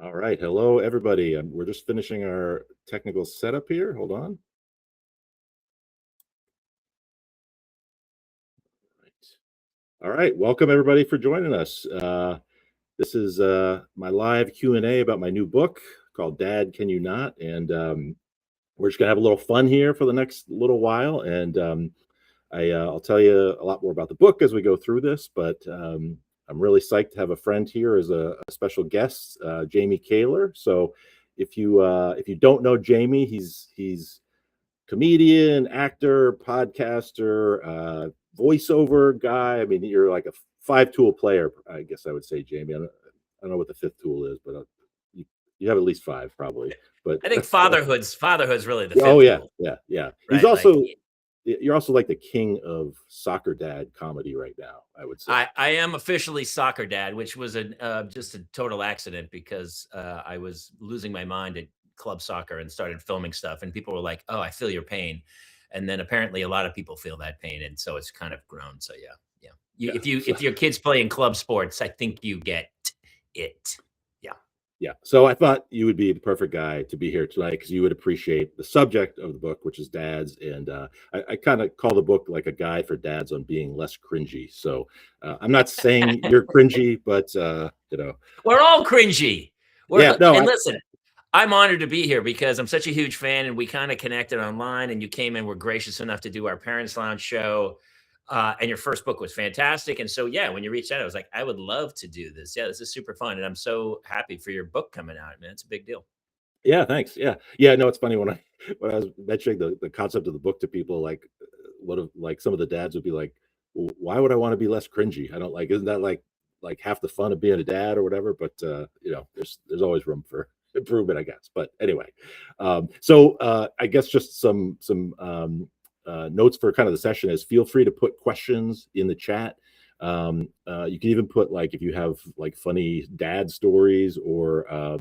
All right. Hello, everybody. We're just finishing our technical setup here. Hold on. All right. Welcome, everybody, for joining us. This is my live Q&A about my new book called Dad, Can You Not? And we're just going to have a little fun here for the next little while. And I'll tell you a lot more about the book as we go through this, but I'm really psyched to have a friend here as a special guest, Jamie Kaler. So if you don't know Jamie, he's comedian, actor, podcaster, voiceover guy. I mean, you're like a five-tool player, I guess I would say, Jamie. I don't know what the fifth tool is, but you have at least five probably. But I think fatherhood's really the oh fifth yeah, tool, yeah. He's right? also you're also like the king of soccer dad comedy right now, I would say. I am officially soccer dad, which was just a total accident because I was losing my mind at club soccer and started filming stuff, and people were like, "Oh, I feel your pain," and then apparently a lot of people feel that pain, and so it's kind of grown. So yeah. If your kids play in club sports, I think you get it. Yeah. So I thought you would be the perfect guy to be here tonight because you would appreciate the subject of the book, which is dads. And I kind of call the book like a guide for dads on being less cringy. So I'm not saying you're cringy, but we're all cringy. No. Listen, I'm honored to be here because I'm such a huge fan, and we kind of connected online, and you came in, were gracious enough to do our Parents Lounge show. And your first book was fantastic. And so, yeah, when you reached out, I was like, I would love to do this. Yeah, this is super fun. And I'm so happy for your book coming out, man. It's a big deal. Yeah, thanks. Yeah. No, it's funny when I was mentioning the concept of the book to people, like some of the dads would be like, well, why would I want to be less cringy? I don't like, isn't that like half the fun of being a dad or whatever? But there's always room for improvement, I guess. But anyway, I guess just some notes for kind of the session is feel free to put questions in the chat. You can even put like if you have like funny dad stories or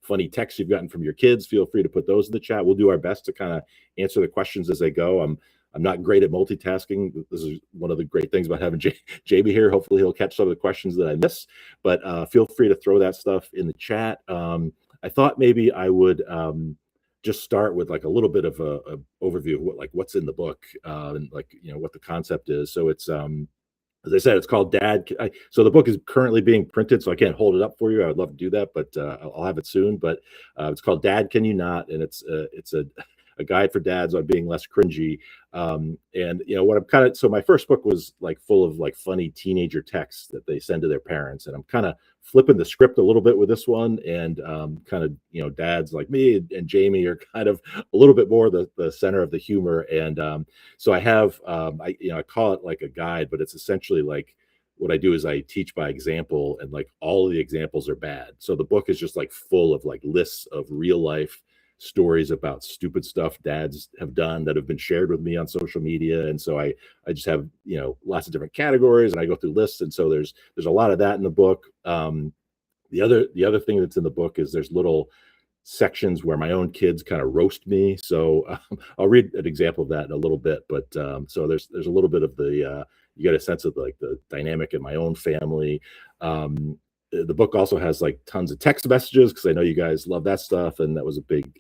funny texts you've gotten from your kids, feel free to put those in the chat. We'll do our best to kind of answer the questions as they go. I'm not great at multitasking. This is one of the great things about having Jamie here. Hopefully he'll catch some of the questions that I miss, but feel free to throw that stuff in the chat. I thought maybe I would just start with like a little bit of a overview of what's in the book and what the concept is. So it's as I said, it's called Dad. So the book is currently being printed, so I can't hold it up for you. I would love to do that, but I'll have it soon. But it's called Dad, Can You Not? And it's a guide for dads on being less cringy. And what I'm kind of, so my first book was like full of like funny teenager texts that they send to their parents, and I'm kind of flipping the script a little bit with this one, and kind of dads like me and Jamie are kind of a little bit more the center of the humor. And so I have I call it like a guide, but it's essentially like what I do is I teach by example, and like all of the examples are bad. So the book is just like full of like lists of real life stories about stupid stuff dads have done that have been shared with me on social media. And so I just have lots of different categories, and I go through lists, and so there's a lot of that in the book. The other thing that's in the book is there's little sections where my own kids kind of roast me. So I'll read an example of that in a little bit. But so there's a little bit of the you get a sense of like the dynamic in my own family. The book also has like tons of text messages because I know you guys love that stuff, and that was a big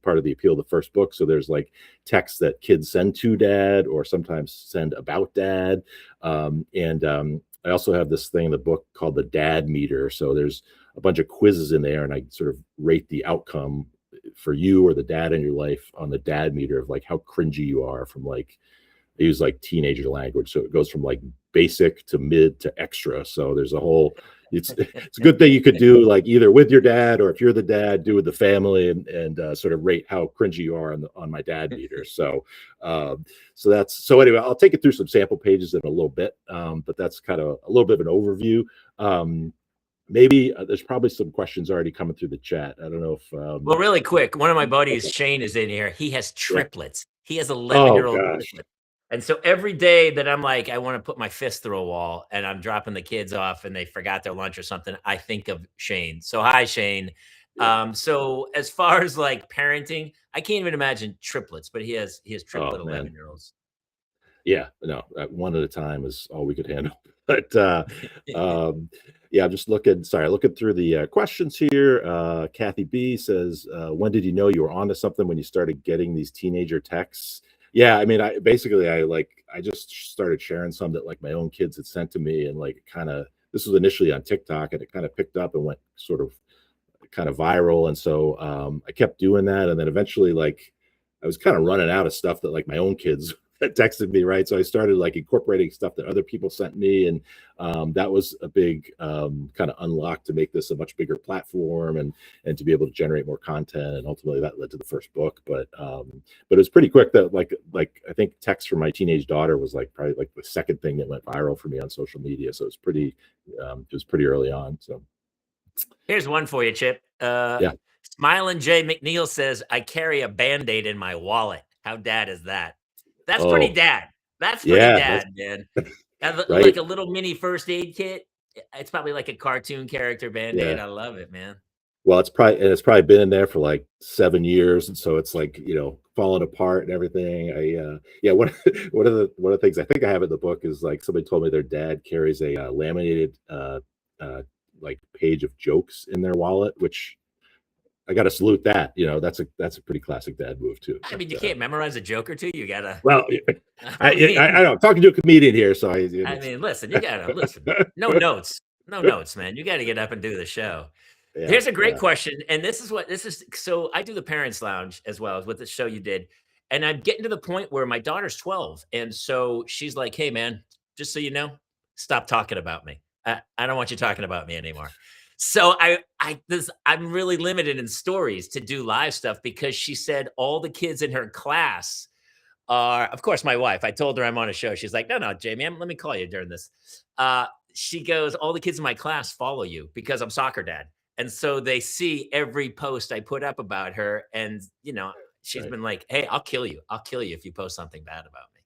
part of the appeal of the first book. So there's like texts that kids send to dad or sometimes send about dad, and I also have this thing in the book called the Dad Meter. So there's a bunch of quizzes in there, and I sort of rate the outcome for you or the dad in your life on the Dad Meter of like how cringy you are from like, I use like teenager language. So it goes from like basic to mid to extra. So there's a whole, it's a good thing you could do like either with your dad, or if you're the dad, do with the family, and sort of rate how cringy you are on my Dad Meter. So so anyway, I'll take it through some sample pages in a little bit, but that's kind of a little bit of an overview. Maybe there's probably some questions already coming through the chat. I don't know if well, really quick, one of my buddies, Shane, is in here. He has triplets. He has 11-year-old triplets. And so every day that I'm like, I want to put my fist through a wall and I'm dropping the kids off and they forgot their lunch or something, I think of Shane. So hi, Shane. So as far as like parenting, I can't even imagine triplets, but he has triplet 11-year-olds. Yeah, no, one at a time is all we could handle. But, um, yeah, I'm just looking through the, questions here. Kathy B says, "When did you know you were onto something when you started getting these teenager texts?" Yeah, I mean, I just started sharing some that, like, my own kids had sent to me, and, like, kinda this was initially on TikTok, and it kinda picked up and went sort of kind of viral. And so I kept doing that. And then eventually, like, I was kind of running out of stuff that like my own kids texted me, right? So I started like incorporating stuff that other people sent me. And that was a big kind of unlock to make this a much bigger platform and to be able to generate more content. And ultimately that led to the first book. But it was pretty quick that like I think text from my teenage daughter was like probably like the second thing that went viral for me on social media. So it was pretty early on. So Here's one for you, Chip. yeah. Smiling J McNeil says, "I carry a Band-Aid in my wallet." How dad is that? That's pretty Oh, dad. That's pretty yeah, that's dad, man. Like right. a little mini first aid kit. It's probably like a cartoon character Band-Aid. Yeah. I love it, man. Well, it's probably been in there for, like, 7 years, and so it's, like, falling apart and everything. Yeah, one one of the things I think I have in the book is, like, somebody told me their dad carries a, laminated, uh, like, page of jokes in their wallet, which I gotta salute that, that's a pretty classic dad move too, I but, mean, you can't memorize a joke or two. You gotta. well, I I mean, know, I'm talking to a comedian here, so I it's mean, listen. You gotta listen. No notes. No notes, man. You got to get up and do the show. Yeah, Here's a great yeah, question, and this is so I do the parents lounge as well as with the show you did, and I'm getting to the point where my daughter's 12, and so she's like, "Hey, man, just so you know, stop talking about me. I don't want you talking about me anymore." So I'm really limited in stories to do live stuff because she said all the kids in her class are, of course, my wife. I told her I'm on a show. She's like, "No, no, Jamie, let me call you during this." She goes, "All the kids in my class follow you because I'm soccer dad." And so they see every post I put up about her. And, she's right. been like, "Hey, I'll kill you. I'll kill you if you post something bad about me."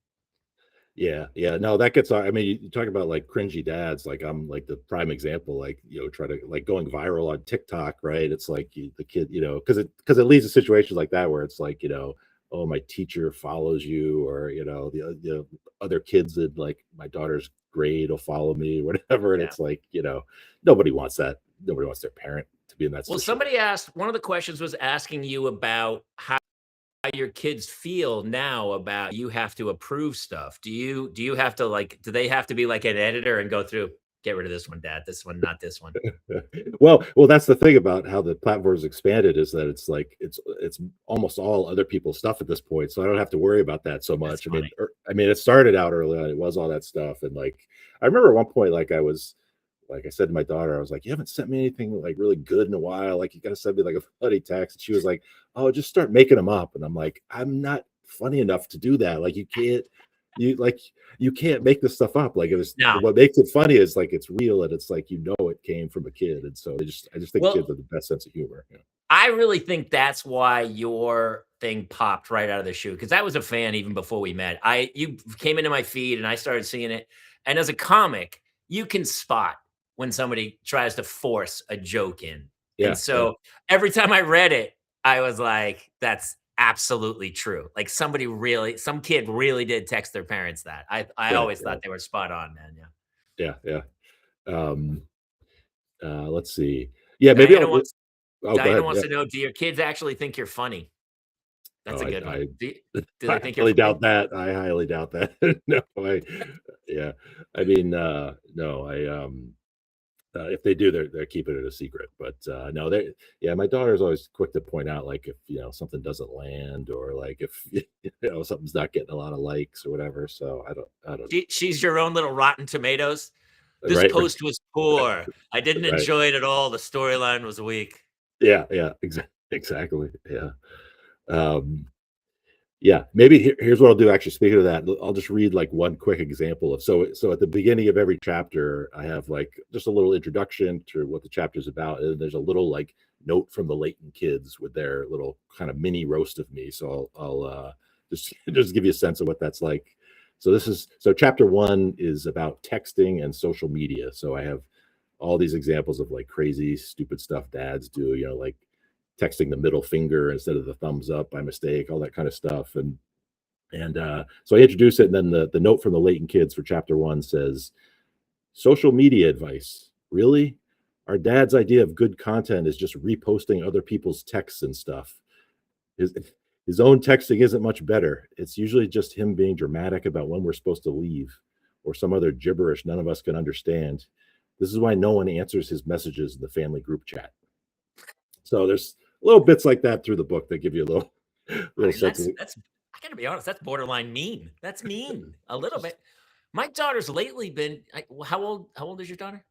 Yeah, yeah. No, that gets I mean, you talk about like cringy dads, like I'm like the prime example, like, try to like going viral on TikTok, right? It's like the kid, because it leads to situations like that where it's like, oh, my teacher follows you, or the other kids in like my daughter's grade will follow me, whatever. And Yeah. it's like, nobody wants that. Nobody wants their parent to be in that Well, situation. somebody asked, one of the questions was asking you about how your kids feel now about you have to approve stuff. Do you have to like do they have to be like an editor and go through, get rid of this one, dad, this one, not this one? Well, that's the thing about how the platform's expanded is that it's like it's almost all other people's stuff at this point, so I don't have to worry about that so That's much. funny. I mean, it started out early on, it was all that stuff, and like I remember at one point, like I said to my daughter, I was like, "You haven't sent me anything like really good in a while. Like, you gotta send me like a funny text." And she was like, "Oh, just start making them up." And I'm like, "I'm not funny enough to do that. Like, you like you can't make this stuff up. Like, it was No. what makes it funny is like it's real and it's like it came from a kid." And so I just think kids Well, have the best sense of humor. Yeah. I really think that's why your thing popped right out of the chute, because I was a fan even before we met. You came into my feed and I started seeing it. And as a comic, you can spot when somebody tries to force a joke in. And Yeah, yeah, so every time I read it, I was like, that's absolutely true. Like some kid really did text their parents that. I right, always thought right. they were spot on, man. Yeah. Yeah, yeah. Um, let's see. Yeah, maybe Diana I'll wants go Diana ahead. wants Yeah. to know, do your kids actually think you're funny? That's Oh, a good one. I Do they I think you're highly funny? doubt that. I highly doubt that. No, yeah. I mean, no, if they do, they're keeping it a secret. But no, yeah, my daughter's always quick to point out, like if something doesn't land, or like if something's not getting a lot of likes or whatever. So I don't She's your own little Rotten Tomatoes. "This right, post was poor. I didn't right. enjoy it at all. The storyline was weak." Yeah, yeah, exactly. Yeah. Um, Yeah, maybe here's what I'll do. Actually, speaking of that, I'll just read like one quick example of so at the beginning of every chapter, I have like just a little introduction to what the chapter's about, and there's a little like note from the Leighton kids with their little kind of mini roast of me. So I'll just just give you a sense of what that's like. So chapter one is about texting and social media. So I have all these examples of like crazy, stupid stuff dads do. Like texting the middle finger instead of the thumbs up by mistake, all that kind of stuff. And And so I introduce it, and then the note from the Leighton kids for chapter one says, social media advice. Really? Our dad's idea of good content is just reposting other people's texts and stuff. His, his own texting isn't much better. It's usually just him being dramatic about when we're supposed to leave or some other gibberish none of us can understand. This is why no one answers his messages in the family group chat. So there's little bits like that through the book that give you a little I little mean, sense of it. that's I gotta be honest, that's borderline mean. That's mean a little bit. My daughter's lately been how old is your daughter?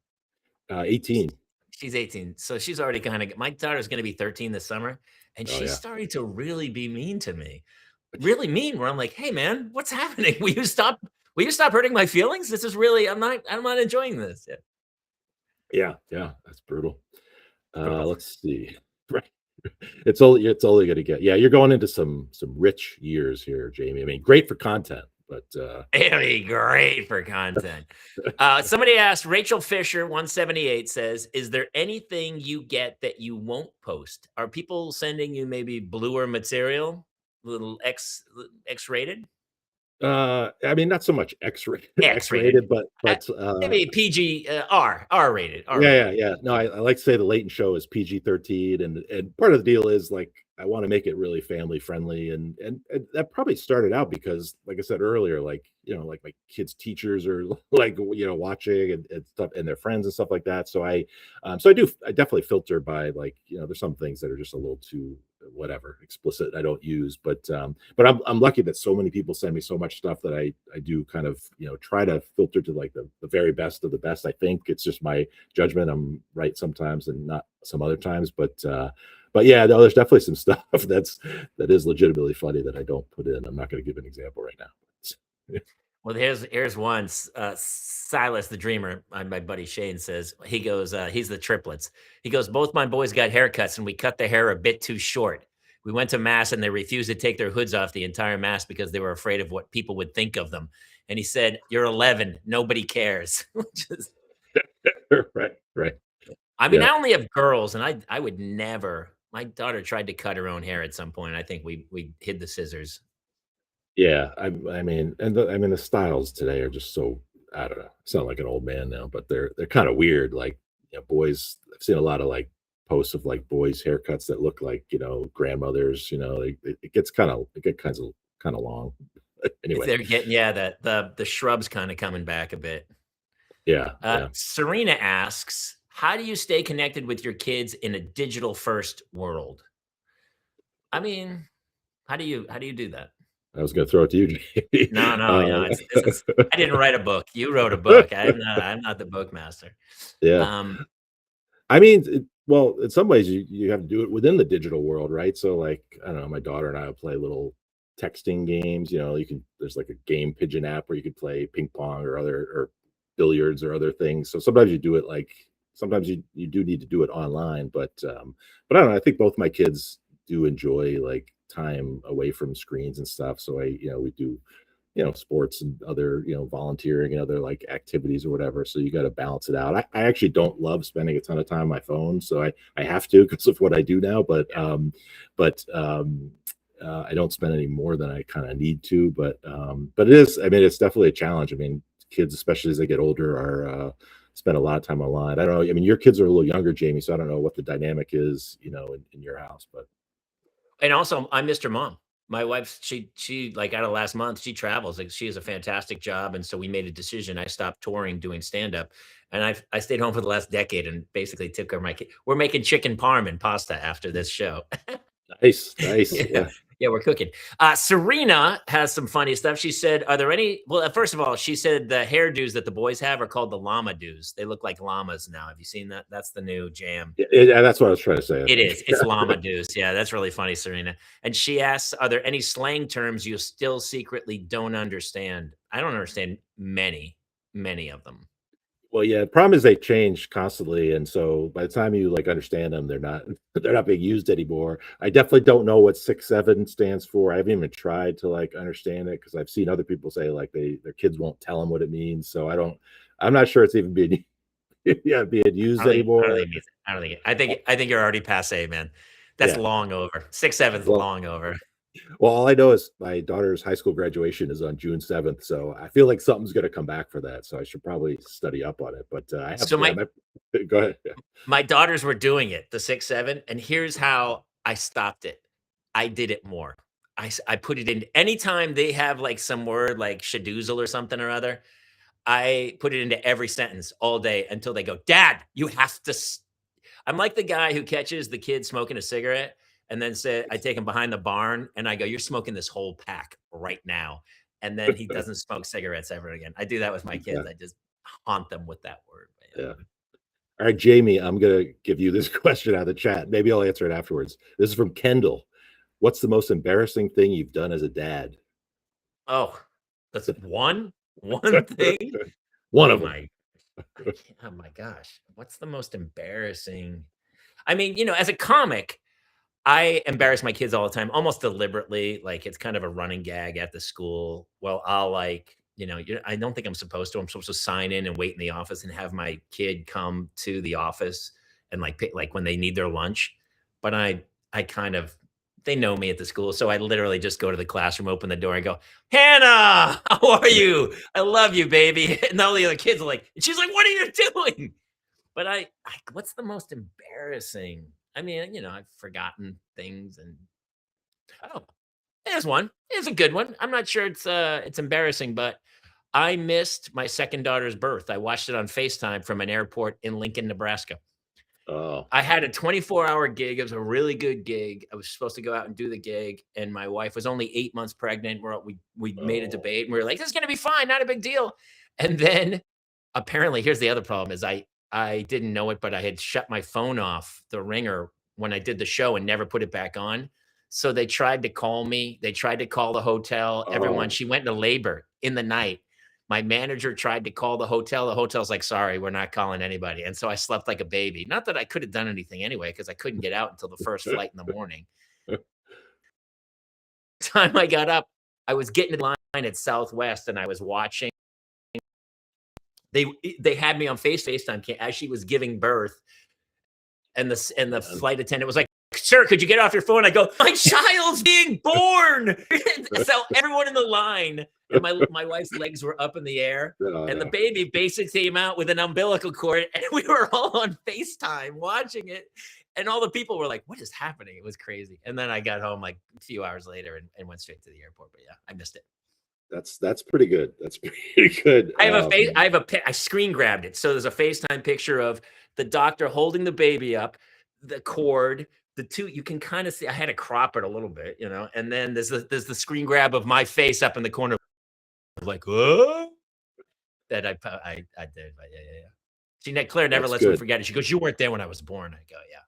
18. She's 18. So she's already kind of my daughter's gonna be 13 this summer, and Oh she's yeah. starting to really be mean to me. Really mean, where I'm like, "Hey man, what's happening? Will you stop hurting my feelings? This is really I'm not enjoying this." Yeah. Yeah, yeah, that's brutal. Brutal. Let's see. Right. It's only gonna get, yeah, you're going into some rich years here, Jamie. I mean, great for content, but It'll be great for content. Somebody asked, Rachel Fisher 178 says, "Is there anything you get that you won't post? Are people sending you maybe bluer material, little X-rated, I mean, not so much X-rated, X-rated, but uh, maybe PG, R-rated, yeah, R-rated." yeah. No, I like to say the Leighton show is PG-13, and part of the deal is, like, I wanna make it really family friendly, and that probably started out because, like I said earlier, like, like, my kids' teachers are, like, watching and stuff, and their friends and stuff like that, so I definitely filter by, like, there's some things that are just a little too whatever, explicit, I don't use, but I'm lucky that so many people send me so much stuff that I do kind of, try to filter to, like, the very best of the best, I think. It's just my judgment. I'm right sometimes and not some other times, but yeah, no, there's definitely some stuff that is legitimately funny that I don't put in. I'm not going to give an example right now. Well, here's one. Silas the Dreamer, my buddy Shane says he goes. He's the triplets. He goes. Both my boys got haircuts, and we cut the hair a bit too short. We went to mass, and they refused to take their hoods off the entire mass because they were afraid of what people would think of them. And he said, "You're 11. Nobody cares." Which is, Right, right. I mean, Yeah, I only have girls, and I would never. My daughter tried to cut her own hair at some point. I think we hid the scissors. yeah. I mean, the styles today are just so, I don't know. I sound like an old man now, but they're kind of weird. Like, boys. I've seen a lot of, like, posts of, like, boys haircuts that look like, grandmothers. It gets kind of long. If Anyway, they're getting, yeah, the shrubs kind of coming back a bit. yeah, yeah. Serena asks, "How do you stay connected with your kids in a digital first world?" I mean, how do you do that? I was gonna throw it to you, Jamie. No, no, this is I didn't write a book. You wrote a book. I'm not the book master. Yeah. Um, I mean, well, in some ways, you have to do it within the digital world, right? So, like, I don't know, my daughter and I will play little texting games. There's like a game pigeon app where you could play ping pong or billiards or other things. So sometimes you do it like sometimes you do need to do it online, but I don't know. I think both my kids do enjoy, like, time away from screens and stuff. So we do, sports and other, volunteering and other, like, activities or whatever. So you got to balance it out. I actually don't love spending a ton of time on my phone, so I have to because of what I do now. But I don't spend any more than I kind of need to. But it is. I mean, it's definitely a challenge. I mean, kids, especially as they get older, are spend a lot of time online. I don't know. I mean, your kids are a little younger, Jamie, so I don't know what the dynamic is, in your house, but and also, I'm Mr. Mom. My wife, she like out of last month, she travels. Like she has a fantastic job, and so we made a decision. I stopped touring, doing stand up, and I stayed home for the last decade and basically took care of my kid. We're making chicken parm and pasta after this show. nice, nice. Yeah. Yeah. Yeah, we're cooking. Serena has some funny stuff. She said, "Are there any?" Well, first of all, she said the hairdos that the boys have are called the llama doos. They look like llamas now. Have you seen that? That's the new jam. Yeah, that's what I was trying to say, I It think. is. It's llama doos. Yeah, that's really funny, Serena. And she asks, "Are there any slang terms you still secretly don't understand?" I don't understand many of them. Well, yeah, the problem is they change constantly, and so by the time you, like, understand them, they're not they're not being used anymore. I definitely don't know what 6'7" stands for. I haven't even tried to, like, understand it because I've seen other people say, like, their kids won't tell them what it means, so I'm not sure it's even being yeah, being used I don't anymore. think it means it. I don't think it. I think you're already passé, man. That's Yeah. long over. 6'7's Well, long over. Well, all I know is my daughter's high school graduation is on June 7th, so I feel like something's gonna come back for that, so I should probably study up on it, but, I have So yeah, go ahead, yeah. my daughters were doing it, the 6, 7, and here's how I stopped it. I did it more. I put it in anytime they have, like, some word like shadoozle or something or other, I put it into every sentence all day until they go, "Dad, you have to s." I'm like the guy who catches the kid smoking a cigarette and then say I take him behind the barn and I go, "You're smoking this whole pack right now." And then he doesn't smoke cigarettes ever again. I do that with my Yeah, kids. I just haunt them with that word, but yeah. yeah. Alright, Jamie, I'm gonna give you this question out of the chat. Maybe I'll answer it afterwards. This is from Kendall. What's the most embarrassing thing you've done as a dad? Oh, that's one thing? One Oh of them. my I can't oh my gosh. What's the most embarrassing? I mean, you know, as a comic, I embarrass my kids all the time, almost deliberately. Like it's kind of a running gag at the school. Well, I'll like, I don't think I'm supposed to. I'm supposed to sign in and wait in the office and have my kid come to the office and like pick, like when they need their lunch. But I kind of, they know me at the school, so I literally just go to the classroom, open the door, and go, "Hannah, how are you? I love you, baby." And all the other kids are like, and she's like, "What are you doing?" But what's the most embarrassing? I mean, I've forgotten things and oh, there's one. It's a good one. I'm not sure it's embarrassing, but I missed my second daughter's birth. I watched it on FaceTime from an airport in Lincoln, Nebraska. Oh. I had a 24-hour gig. It was a really good gig. I was supposed to go out and do the gig, and my wife was only 8 months pregnant. We made a Oh. debate, and we were like, "This is gonna be fine, not a big deal." And then apparently, here's the other problem is I didn't know it, but I had shut my phone off, the ringer, when I did the show and never put it back on. So they tried to call me. They tried to call the hotel. Everyone. Oh. She went into labor in the night. My manager tried to call the hotel. The hotel's like, "Sorry, we're not calling anybody." And so I slept like a baby. Not that I could have done anything anyway, because I couldn't get out until the first flight in the morning. Time I got up, I was getting in line at Southwest and I was watching. They had me on FaceTime as she was giving birth, and the Man. flight attendant was like, "Sir, could you get off your phone?" I go, "My child's being born." So everyone in the line, and my wife's legs were up in the air, No, and the no. baby basically came out with an umbilical cord, and we were all on FaceTime watching it. And all the people were like, "What is happening?" It was crazy. And then I got home like a few hours later and went straight to the airport. But yeah, I missed it. That's pretty good. That's pretty good. I screen grabbed it. So there's a FaceTime picture of the doctor holding the baby up, the cord, the two you can kind of see I had to crop it a little bit, and then there's the screen grab of my face up in the corner like, "Oh," that I did. But yeah. Claire never That's lets me good. forget it. She goes, "You weren't there when I was born." I go, "Yeah.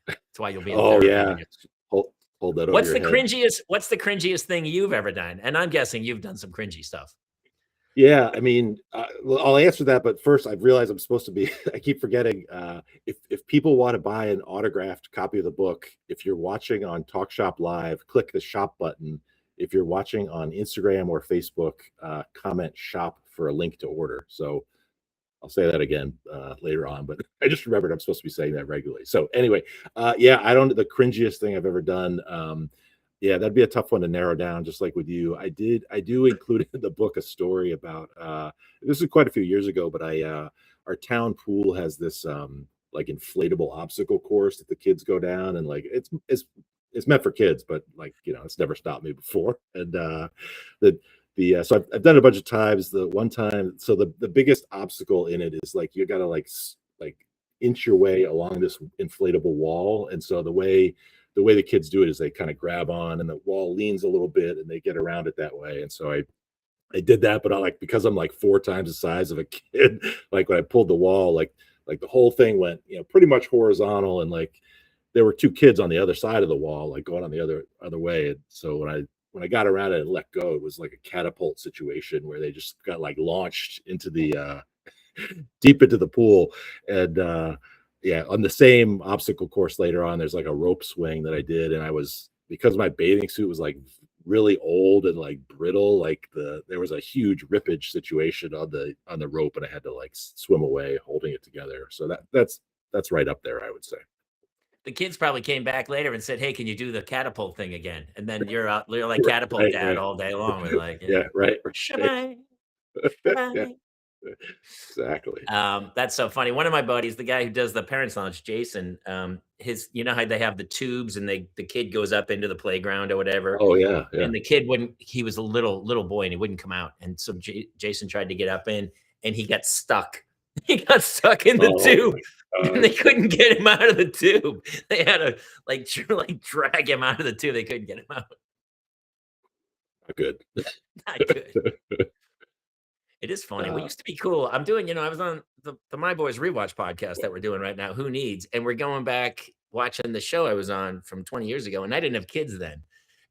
That's why you'll be in Oh, therapy yeah. when you're." Hold that over your head. What's the cringiest thing you've ever done? And I'm guessing you've done some cringy stuff. Yeah, I mean, well, I'll answer that, but first, I've realized I'm supposed to be I keep forgetting, if people wanna buy an autographed copy of the book, if you're watching on TalkShopLive, click the shop button. If you're watching on Instagram or Facebook, comment "shop" for a link to order. So I'll say that again later on, but I just remembered I'm supposed to be saying that regularly. So anyway, yeah, I don't the cringiest thing I've ever done. Yeah, that'd be a tough one to narrow down, just like with you. I do include in the book a story about this is quite a few years ago, but our town pool has this like inflatable obstacle course that the kids go down, and like it's meant for kids, but like it's never stopped me before. And the so I've done it a bunch of times. The one time, so the biggest obstacle in it is like you got to like inch your way along this inflatable wall, and so the way the kids do it is they kind of grab on, and the wall leans a little bit, and they get around it that way. And so I did that, but I like because I'm like 4 times the size of a kid. Like when I pulled the wall, like the whole thing went pretty much horizontal, and like there were 2 kids on the other side of the wall, like going on the other way. And so when I got around it and let go, it was like a catapult situation where they just got like launched into the deep into the pool. And yeah, on the same obstacle course later on, there's like a rope swing that I did, and I was because my bathing suit was like really old and like brittle, like there was a huge rippage situation on the rope, and I had to like swim away holding it together. So that's right up there, I would say. The kids probably came back later and said, "Hey, can you do the catapult thing again?" And then you're like catapult Right, dad right. all day long with like, Yeah, right, right. "Shabang, Yeah, shabang." exactly. That's so funny. One of my buddies, the guy who does the parents lounge, Jason, his you know how they have the tubes and the kid goes up into the playground or whatever, Oh, yeah, yeah. and the kid wouldn't. He was a little boy and he wouldn't come out, and so Jason tried to get up in, and he got stuck. He got stuck in the Oh tube, my and they gosh. couldn't get him out of the tube. They had to like drag him out of the tube. They couldn't get him out. Not good. Not good. It is funny. We Uh, used to be cool. I'm doing, I was on the My Boys Rewatch podcast that we're doing right now, Who Needs? And we're going back watching the show I was on from 20 years ago, and I didn't have kids then.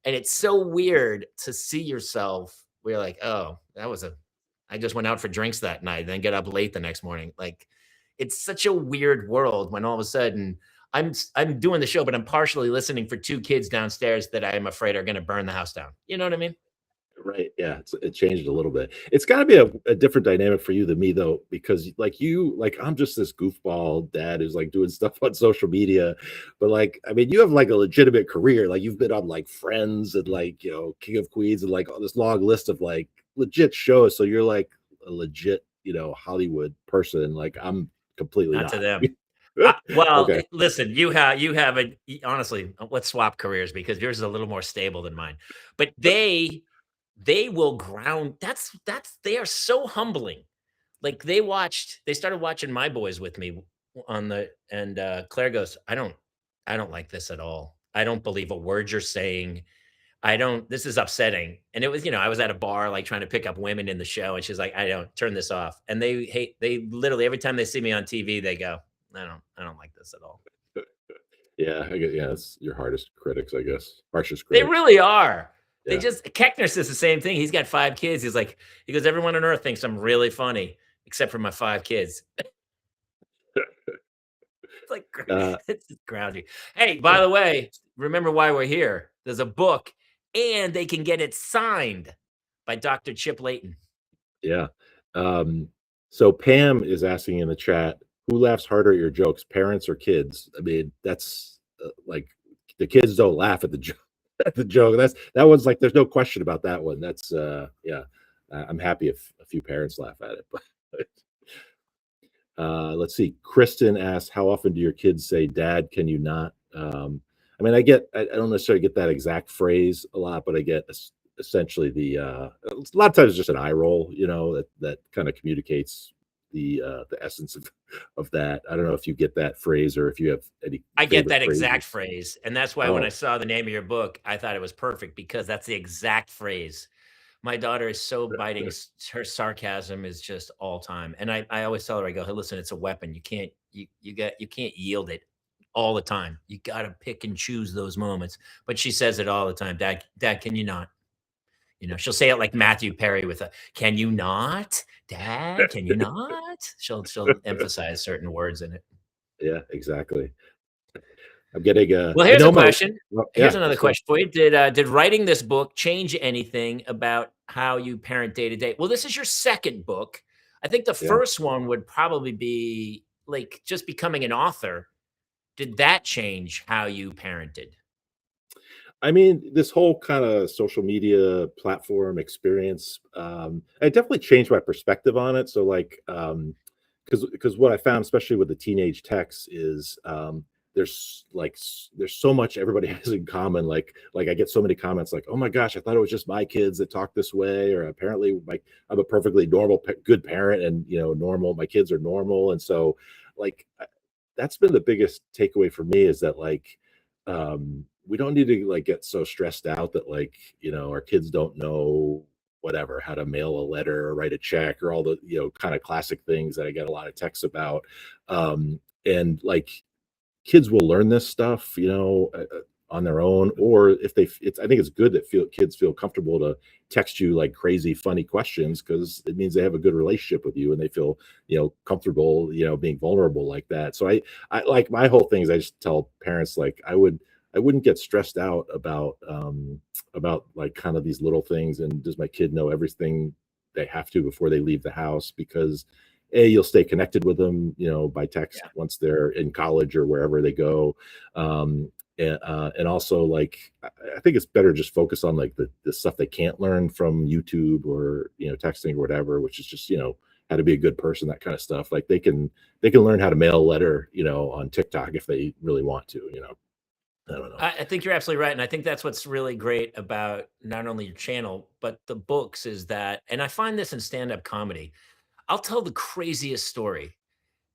And it's so weird to see yourself where you're like, oh, I just went out for drinks that night, then get up late the next morning. Like, it's such a weird world when all of a sudden I'm doing the show, but I'm partially listening for two kids downstairs that I am afraid are going to burn the house down. You know what I mean? right, yeah, it changed a little bit. It's gotta be a different dynamic for you than me, though, because, like, I'm just this goofball dad who's, like, doing stuff on social media, but, like, I mean, you have, like, a legitimate career, like, you've been on, like, Friends and, like, King of Queens and, like, all this long list of, like, legit shows, so you're, like, a legit, Hollywood person, like, I'm completely Not to not. them. Well, Okay. listen, you have honestly, let's swap careers because yours is a little more stable than mine. But they will ground they are so humbling. Like they started watching My Boys with me on the and Claire goes, I don't like this at all. I don't believe a word you're saying. I don't this is upsetting. And it was, I was at a bar like trying to pick up women in the show and she's like, I don't turn this off. And they literally every time they see me on TV, they go, I don't like this at all. Yeah, I get yeah, it's your hardest critics, I guess. Harshest They critics. really are. They Yeah. just Keckner says the same thing. He's got 5 kids. He's like, he goes, everyone on earth thinks I'm really funny, except for my 5 kids. It's like Uh, it's just grounding. Hey, yeah, by the way, remember why we're here. There's a book, and they can get it signed by Dr. Chip Leighton. yeah. So Pam is asking in the chat, who laughs harder at your jokes, parents or kids? I mean, that's like the kids don't laugh at the joke. At the joke. That one's like there's no question about that one. That's yeah. I'm happy if a few parents laugh at it. But let's see. Kristen asks, how often do your kids say, "Dad, can you not?" I mean, I don't necessarily get that exact phrase a lot, but I get essentially a lot of times it's just an eye roll, that kind of communicates the essence of that. I don't know if you get that phrase or if you have any I get favorite that exact phrases. phrase, and that's why when I Oh, saw the name of your book, I thought it was perfect because that's the exact phrase. My daughter is so biting, her sarcasm is just all time, and I always tell her, I go, "Hey, listen, it's a weapon. You can't yield it all the time. You gotta pick and choose those moments." But she says it all the time, "Dad, can you not?" She'll say it like Matthew Perry with a, "Can you not? Dad, can you not?" She'll emphasize certain words in it. yeah, exactly. I'm getting Well, I here's a know my question. well, Here's yeah, another let's go. question for you. Did writing this book change anything about how you parent day to day? Well, this is your second book. I think the Yeah. first one would probably be like just becoming an author. Did that change how you parented? I mean, this whole kind of social media platform experience, it definitely changed my perspective on it. So, like, because what I found, especially with the teenage texts, is there's so much everybody has in common. Like I get so many comments like, "Oh my gosh, I thought it was just my kids that talk this way," or apparently, like I'm a perfectly normal, good parent, and normal. My kids are normal, and so like that's been the biggest takeaway for me is that like we don't need to like get so stressed out that like our kids don't know whatever how to mail a letter or write a check or all the kind of classic things that I get a lot of texts about and like kids will learn this stuff, on their own, or if it's I think it's good that kids feel comfortable to text you like crazy funny questions because it means they have a good relationship with you and they feel comfortable being vulnerable like that. So I like my whole thing is I just tell parents like I wouldn't get stressed out about like kind of these little things and does my kid know everything they have to before they leave the house because you'll stay connected with them, by text Yeah. once they're in college or wherever they go. And also, like, I think it's better just focus on like the stuff they can't learn from YouTube or texting or whatever, which is just how to be a good person, that kind of stuff. Like they can learn how to mail a letter, on TikTok if they really want to. I don't know. I think you're absolutely right, and I think that's what's really great about not only your channel, but the books is that and I find this in stand-up comedy. I'll tell the craziest story,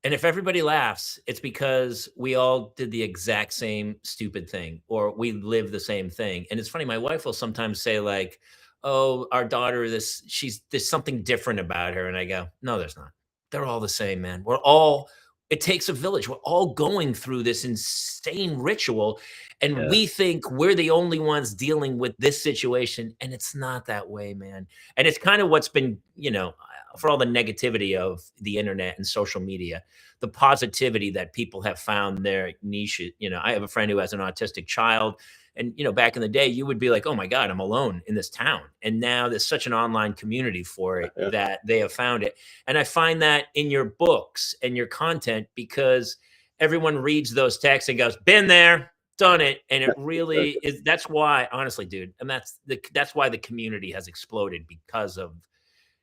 and if everybody laughs, it's because we all did the exact same stupid thing, or we live the same thing, and it's funny, my wife will sometimes say like, "Oh, our daughter, there's something different about her," and I go, "No, there's not. They're all the same, man. It takes a village. We're all going through this insane ritual, and Yeah, we think we're the only ones dealing with this situation, and it's not that way, man." And it's kind of what's been, for all the negativity of the internet and social media, the positivity that people have found their niche. I have a friend who has an autistic child, and back in the day, you would be like, "Oh my God, I'm alone in this town." And now there's such an online community for it yeah, that they have found it. And I find that in your books and your content because everyone reads those texts and goes, "Been there, done it," and it yeah, really exactly. is. That's why, honestly, dude, and that's why the community has exploded because of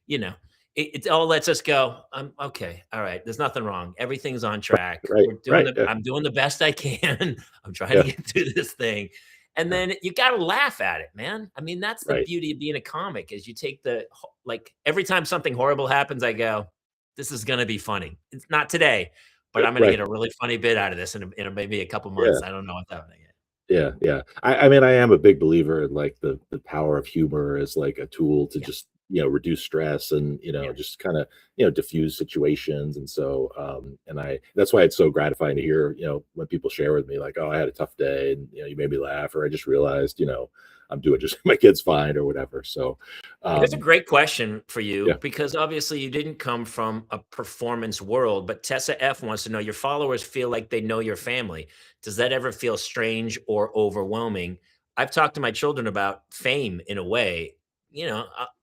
you know, it all lets us go, "I'm okay, all right, there's nothing wrong, everything's on track, Right, right, yeah, I'm doing the best I can, I'm trying to yeah, get through this thing," and yeah, then you gotta laugh at it, man. I mean, that's the right, beauty of being a comic is you take like, every time something horrible happens, I go, "This is gonna be funny." It's not today, but I'm gonna right, get a really funny bit out of this in maybe a couple yeah. months, I don't know what's happening yet. Yeah, yeah. I mean, I am a big believer in like the power of humor as like a tool to Yeah, just, reduce stress and, yeah. just kind of, diffuse situations. And so, and that's why it's so gratifying to hear, when people share with me like, oh, I had a tough day and, you made me laugh, or I just realized, I'm doing just my kid's fine or whatever. So, Here's a um, great question for you yeah. because obviously you didn't come from a performance world, but Tessa F wants to know your followers feel like they know your family. Does that ever feel strange or overwhelming? I've talked to my children about fame in a way.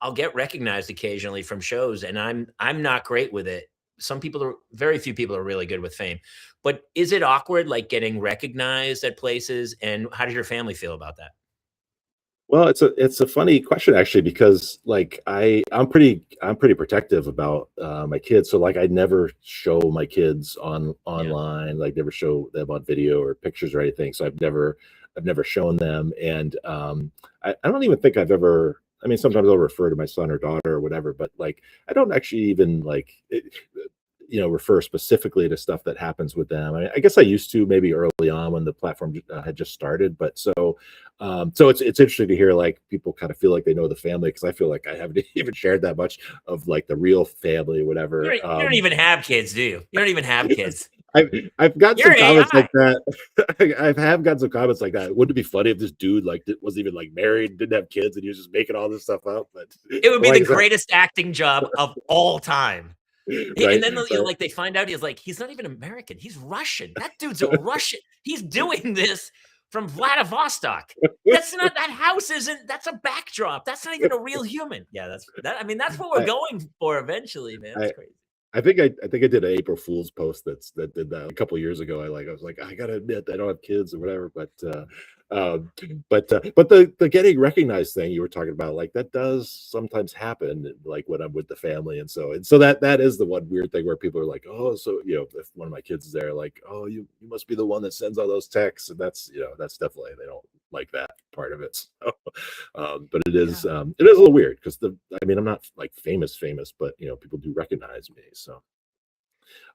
I'll get recognized occasionally from shows, and I'm not great with it. Very few people are really good with fame. But is it awkward, like getting recognized at places? And how does your family feel about that? Well, it's a funny question actually because like I'm pretty protective about my kids. So like I never show my kids Yeah. online, like never show them on video or pictures or anything. So I've never shown them. And I don't even think I've ever, I mean, sometimes I'll refer to my son or daughter or whatever, but like I don't actually even like refer specifically to stuff that happens with them. I guess I used to maybe early on when the platform had just started, but so it's interesting to hear like people kind of feel like they know the family because I feel like I haven't even shared that much of like the real family, You whatever. don't, you don't even have kids, do you? You don't even have kids. I've I've gotten You're some comments like AI. that. I have gotten some comments like that. Wouldn't it be funny if this dude like wasn't even like married, didn't have kids, and he was just making all this stuff up? But It would be the like I said, greatest acting job of all time. And right, then right. like they find out he's not even American. He's Russian. That dude's a Russian. He's doing this from Vladivostok. That house isn't, that's a backdrop. That's not even a real human. Yeah, I mean, that's what we're I, going for eventually, man. It's I crazy. I think I did an April Fool's post that did that a couple years ago. I was like, I gotta admit I don't have kids or whatever, um, but the getting recognized thing you were talking about, like that does sometimes happen, like when I'm with the family, and so that is the one weird thing where people are like, oh, so if one of my kids is there, like, oh, you must be the one that sends all those texts, and that's definitely they don't like that part of it. So, but Yeah. it is a little weird because I mean I'm not like famous, but people do recognize me. So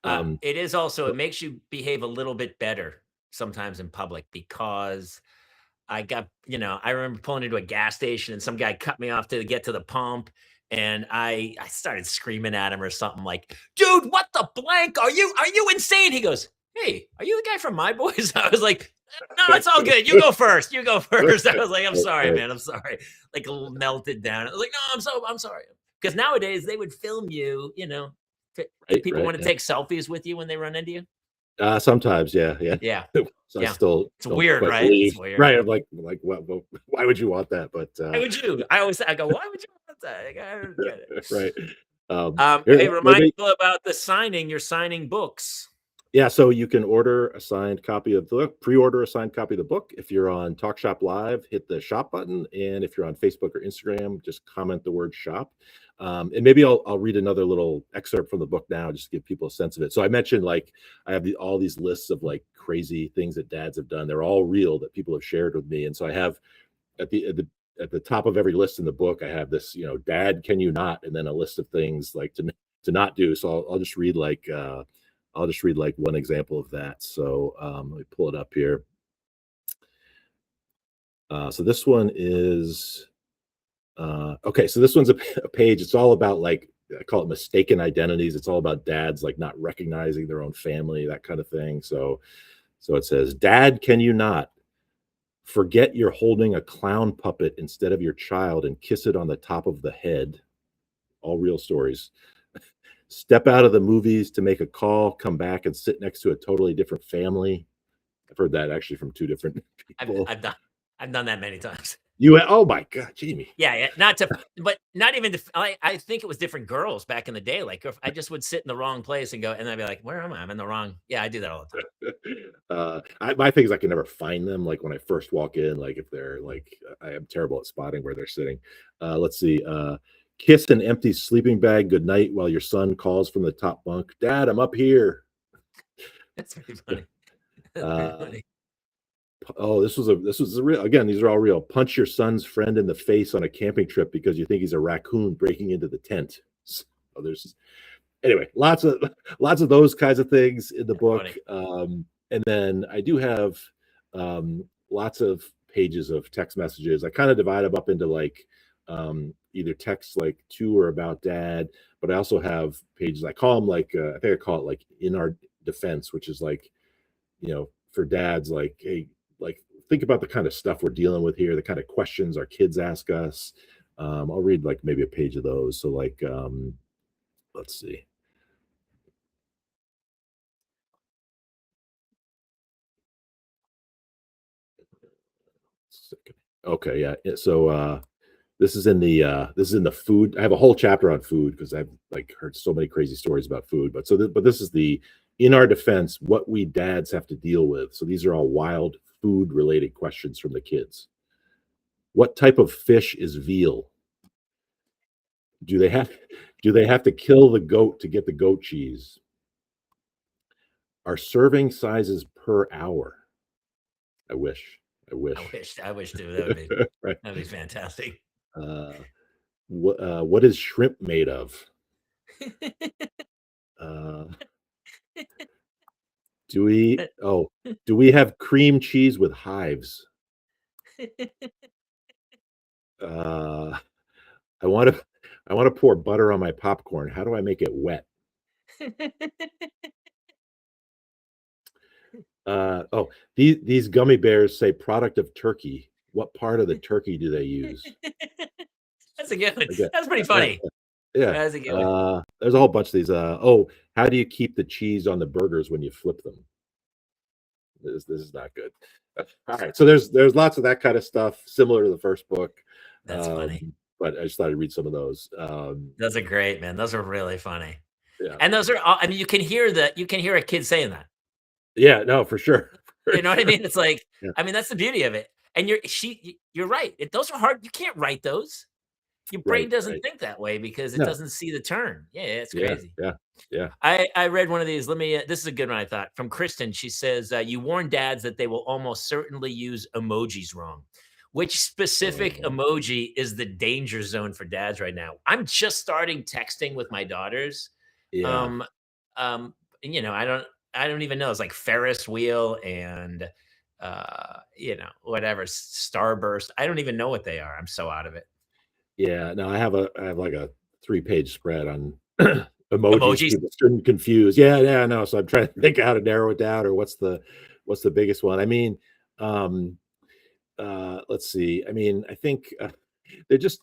um, It is also, it but makes you behave a little bit better sometimes in public because I remember pulling into a gas station and some guy cut me off to get to the pump. And I started screaming at him or something like, dude, what the blank? Are you insane? He goes, hey, are you the guy from My Boys? I was like, no, it's all good. You go first. You go first. I was like, I'm sorry, right, man. I'm sorry. Like a little melted down. I was like, no, I'm sorry. Because nowadays they would film you, do right, people right, want to yeah. take selfies with you when they run into you? Sometimes, yeah, yeah. Yeah. So I Yeah. still It's don't weird, quite right? It's believe. weird. Right, I'm like, what? Why would you want that? But Why would you? I always I go, "Why would you want that?" Like, I don't get it. right. Here, Hey, remind maybe people about the signing. You're signing books. yeah, so you can order a signed copy of the book, pre-order a signed copy of the book. If you're on TalkShopLive, hit the shop button, and if you're on Facebook or Instagram, just comment the word shop. And maybe I'll read another little excerpt from the book now, just to give people a sense of it. So I mentioned like I have all these lists of like crazy things that dads have done. They're all real that people have shared with me, and so I have at the top of every list in the book, I have this, dad, can you not, and then a list of things like to not do. So I'll just read like one example of that. So let me pull it up here. So this one is okay. So this one's a page. It's all about like I call it mistaken identities. It's all about dads like not recognizing their own family, that kind of thing. So it says, "Dad, can you not forget you're holding a clown puppet instead of your child and kiss it on the top of the head?" All real stories. "Step out of the movies to make a call, come back and sit next to a totally different family." I've heard that actually from two different I've people. I've done I've done that many times. Oh my God, Jamie. Yeah, yeah, not to but not even to I think it was different girls back in the day, like, if I just would sit in the wrong place and go and I'd be like, "Where am I? I'm in the wrong." Yeah, I do that all the time. My thing is I can never find them. Like when I first walk in, like if they're like, I am terrible at spotting where they're sitting. Let's see. Kiss an empty sleeping bag goodnight while your son calls from the top bunk. Dad, I'm up here. That's pretty funny. That's pretty Uh, funny. oh, this was a real. Again, these are all real. Punch your son's friend in the face on a camping trip because you think he's a raccoon breaking into the tent. So there's anyway, lots of those kinds of things in the That's book. funny. And then I do have lots of pages of text messages. I kind of divide them up into like either text like to or about dad, but I also have pages I call them like I think I call it like in our defense, which is like for dads like, hey, like think about the kind of stuff we're dealing with here, the kind of questions our kids ask us. I'll read like maybe a page of those. So like let's see. Okay, yeah. So this is in the food. I have a whole chapter on food because I've like heard so many crazy stories about food. But this is the in our defense, what we dads have to deal with. So these are all wild food related questions from the kids. What type of fish is veal? Do they have do they have to kill the goat to get the goat cheese? Are serving sizes per hour? I wish. I wish. I wish too. Right. That'd be fantastic. Uh, what is shrimp made of? Uh, do we oh, do we have cream cheese with hives? Uh, I wanna I wanna pour butter on my popcorn. How do I make it wet? Oh, these gummy bears say product of turkey. What part of the turkey do they use? That's a good one. Again, That's pretty right, funny. yeah. That's a good one. There's a whole bunch of these. Oh, how do you keep the cheese on the burgers when you flip them? This is not good. All right, so there's lots of that kind of stuff similar to the first book, That's um, funny. but I just thought I'd read some of those. Those are great, man. Those are really funny. Yeah, And those are all I mean, you can hear a kid saying that. yeah, no, for sure, for You know what I sure. mean? It's like, Yeah, I mean, that's the beauty of it. And you're right. Those are hard. You can't write those. Your brain right, doesn't right. think that way because it No, doesn't see the turn. Yeah, it's yeah, crazy. yeah, yeah. I read one of these. Let me. This is a good one. I thought from Kristen. She says, "You warn dads that they will almost certainly use emojis wrong. Which specific Uh, emoji is the danger zone for dads right now? I'm just starting texting with my daughters. yeah, Um, and, I don't even know. It's like Ferris wheel and whatever starburst. I don't even know what they are. I'm so out of it. yeah. No, I have like a 3-page spread on emojis Emojis. people shouldn't confuse. Yeah, yeah, no. So I'm trying to think how to narrow it down or what's the biggest one. I mean, um, let's see. I mean, I think they're just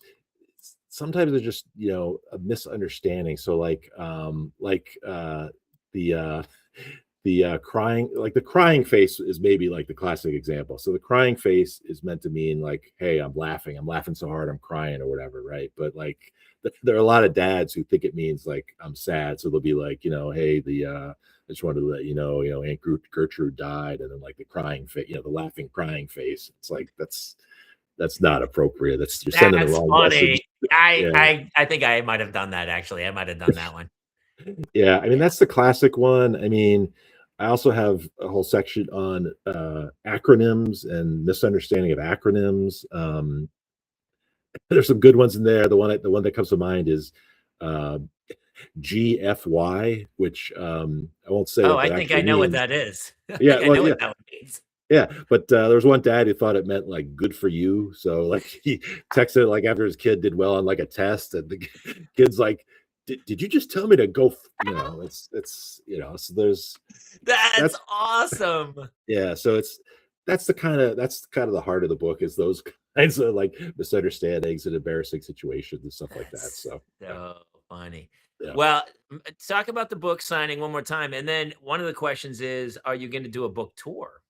sometimes they're just a misunderstanding. So like the the crying face is maybe like the classic example. So the crying face is meant to mean like, hey, I'm laughing so hard I'm crying or whatever, right? But like there are a lot of dads who think it means like I'm sad, so they'll be like, hey, I just wanted to let Aunt Gertrude died, and then like the crying face, the laughing crying face. It's like that's not appropriate. That's, you're sending the That's wrong message. funny. Yeah. I think I might have done that, actually. I might have done that one. Yeah, I mean, Yeah. that's the classic one. I mean, I also have a whole section on acronyms and misunderstanding of acronyms. There's some good ones in there. The one that comes to mind is uh, GFY, which I won't say Oh, what I that think I actually know what means. that is. I Yeah, think I well, know yeah, what that one means. yeah, but there was one dad who thought it meant like good for you. So like he texted like after his kid did well on like a test, and the kid's like, did you just tell me to go? So That's that's awesome. yeah. So that's kind of the heart of the book, is those kinds of like misunderstandings and embarrassing situations and stuff like that. That's So yeah, so funny. yeah. Well, talk about the book signing one more time, and then one of the questions is, are you gonna do a book tour?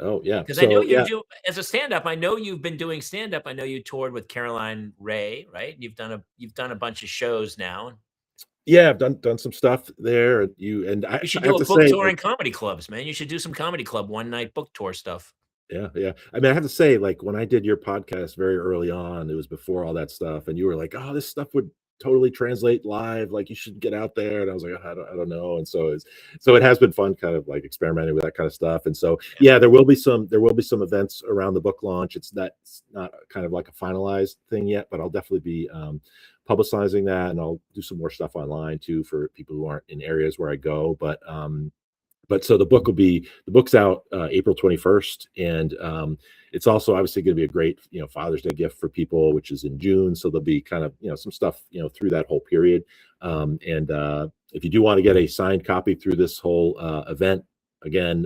Oh yeah. Because I know So you yeah, do as a stand-up, I know you've been doing stand-up. I know you toured with Caroline Ray, right? You've done a bunch of shows now. yeah. I've done some stuff there. And I You should I do have a to book say, tour like, in comedy clubs, man. You should do some comedy club one night book tour stuff. yeah, yeah. I mean, I have to say, like, when I did your podcast very early on, it was before all that stuff, and you were like, "Oh, this stuff would totally translate live. Like, you should get out there." And I was like, "Oh, I don't know." And so it has been fun, kind of like experimenting with that kind of stuff. And so, Yeah. yeah, there will be some events around the book launch. It's not kind of like a finalized thing yet, but I'll definitely be publicizing that, and I'll do some more stuff online too for people who aren't in areas where I go. But so the book's out April 21st, and it's also obviously going to be a great Father's Day gift for people, which is in June. So there'll be kind of some stuff through that whole period. And if you do want to get a signed copy through this whole event, again,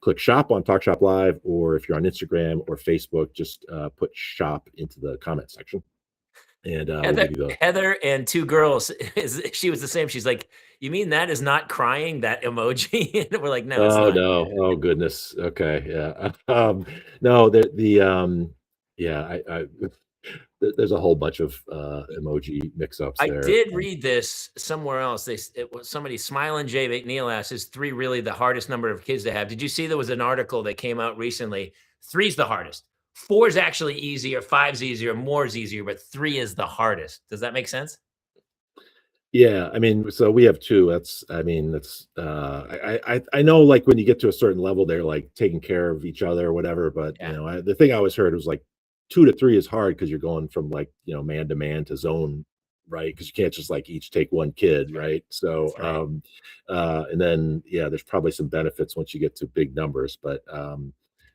click shop on TalkShop Live, or if you're on Instagram or Facebook, just put shop into the comment section, and we'll Heather give you the. Heather and 2 girls she was the same. She's like, "You mean that is not crying, that emoji?" And we're like, "No, it's Oh, not." no. Oh, goodness. Okay, yeah. No, yeah, there's a whole bunch of, emoji mix-ups I there. did read this somewhere else. It was somebody, Smiling J McNeil asks, "Is 3 really the hardest number of kids to have?" Did you see there was an article that came out recently? 3 is the hardest. 4 is actually easier, 5 is easier, more is easier, but 3 is the hardest. Does that make sense? Yeah, I mean, so we have 2. That's, I know, like, when you get to a certain level, they're, like, taking care of each other or whatever, but, Yeah, the thing I always heard was, like, 2 to 3 is hard because 'cause you're going from, like, man to man to zone, right? Because you can't just, like, each take 1 kid, that's right. right? So, That's right. and then, yeah, there's probably some benefits once you get to big numbers, but,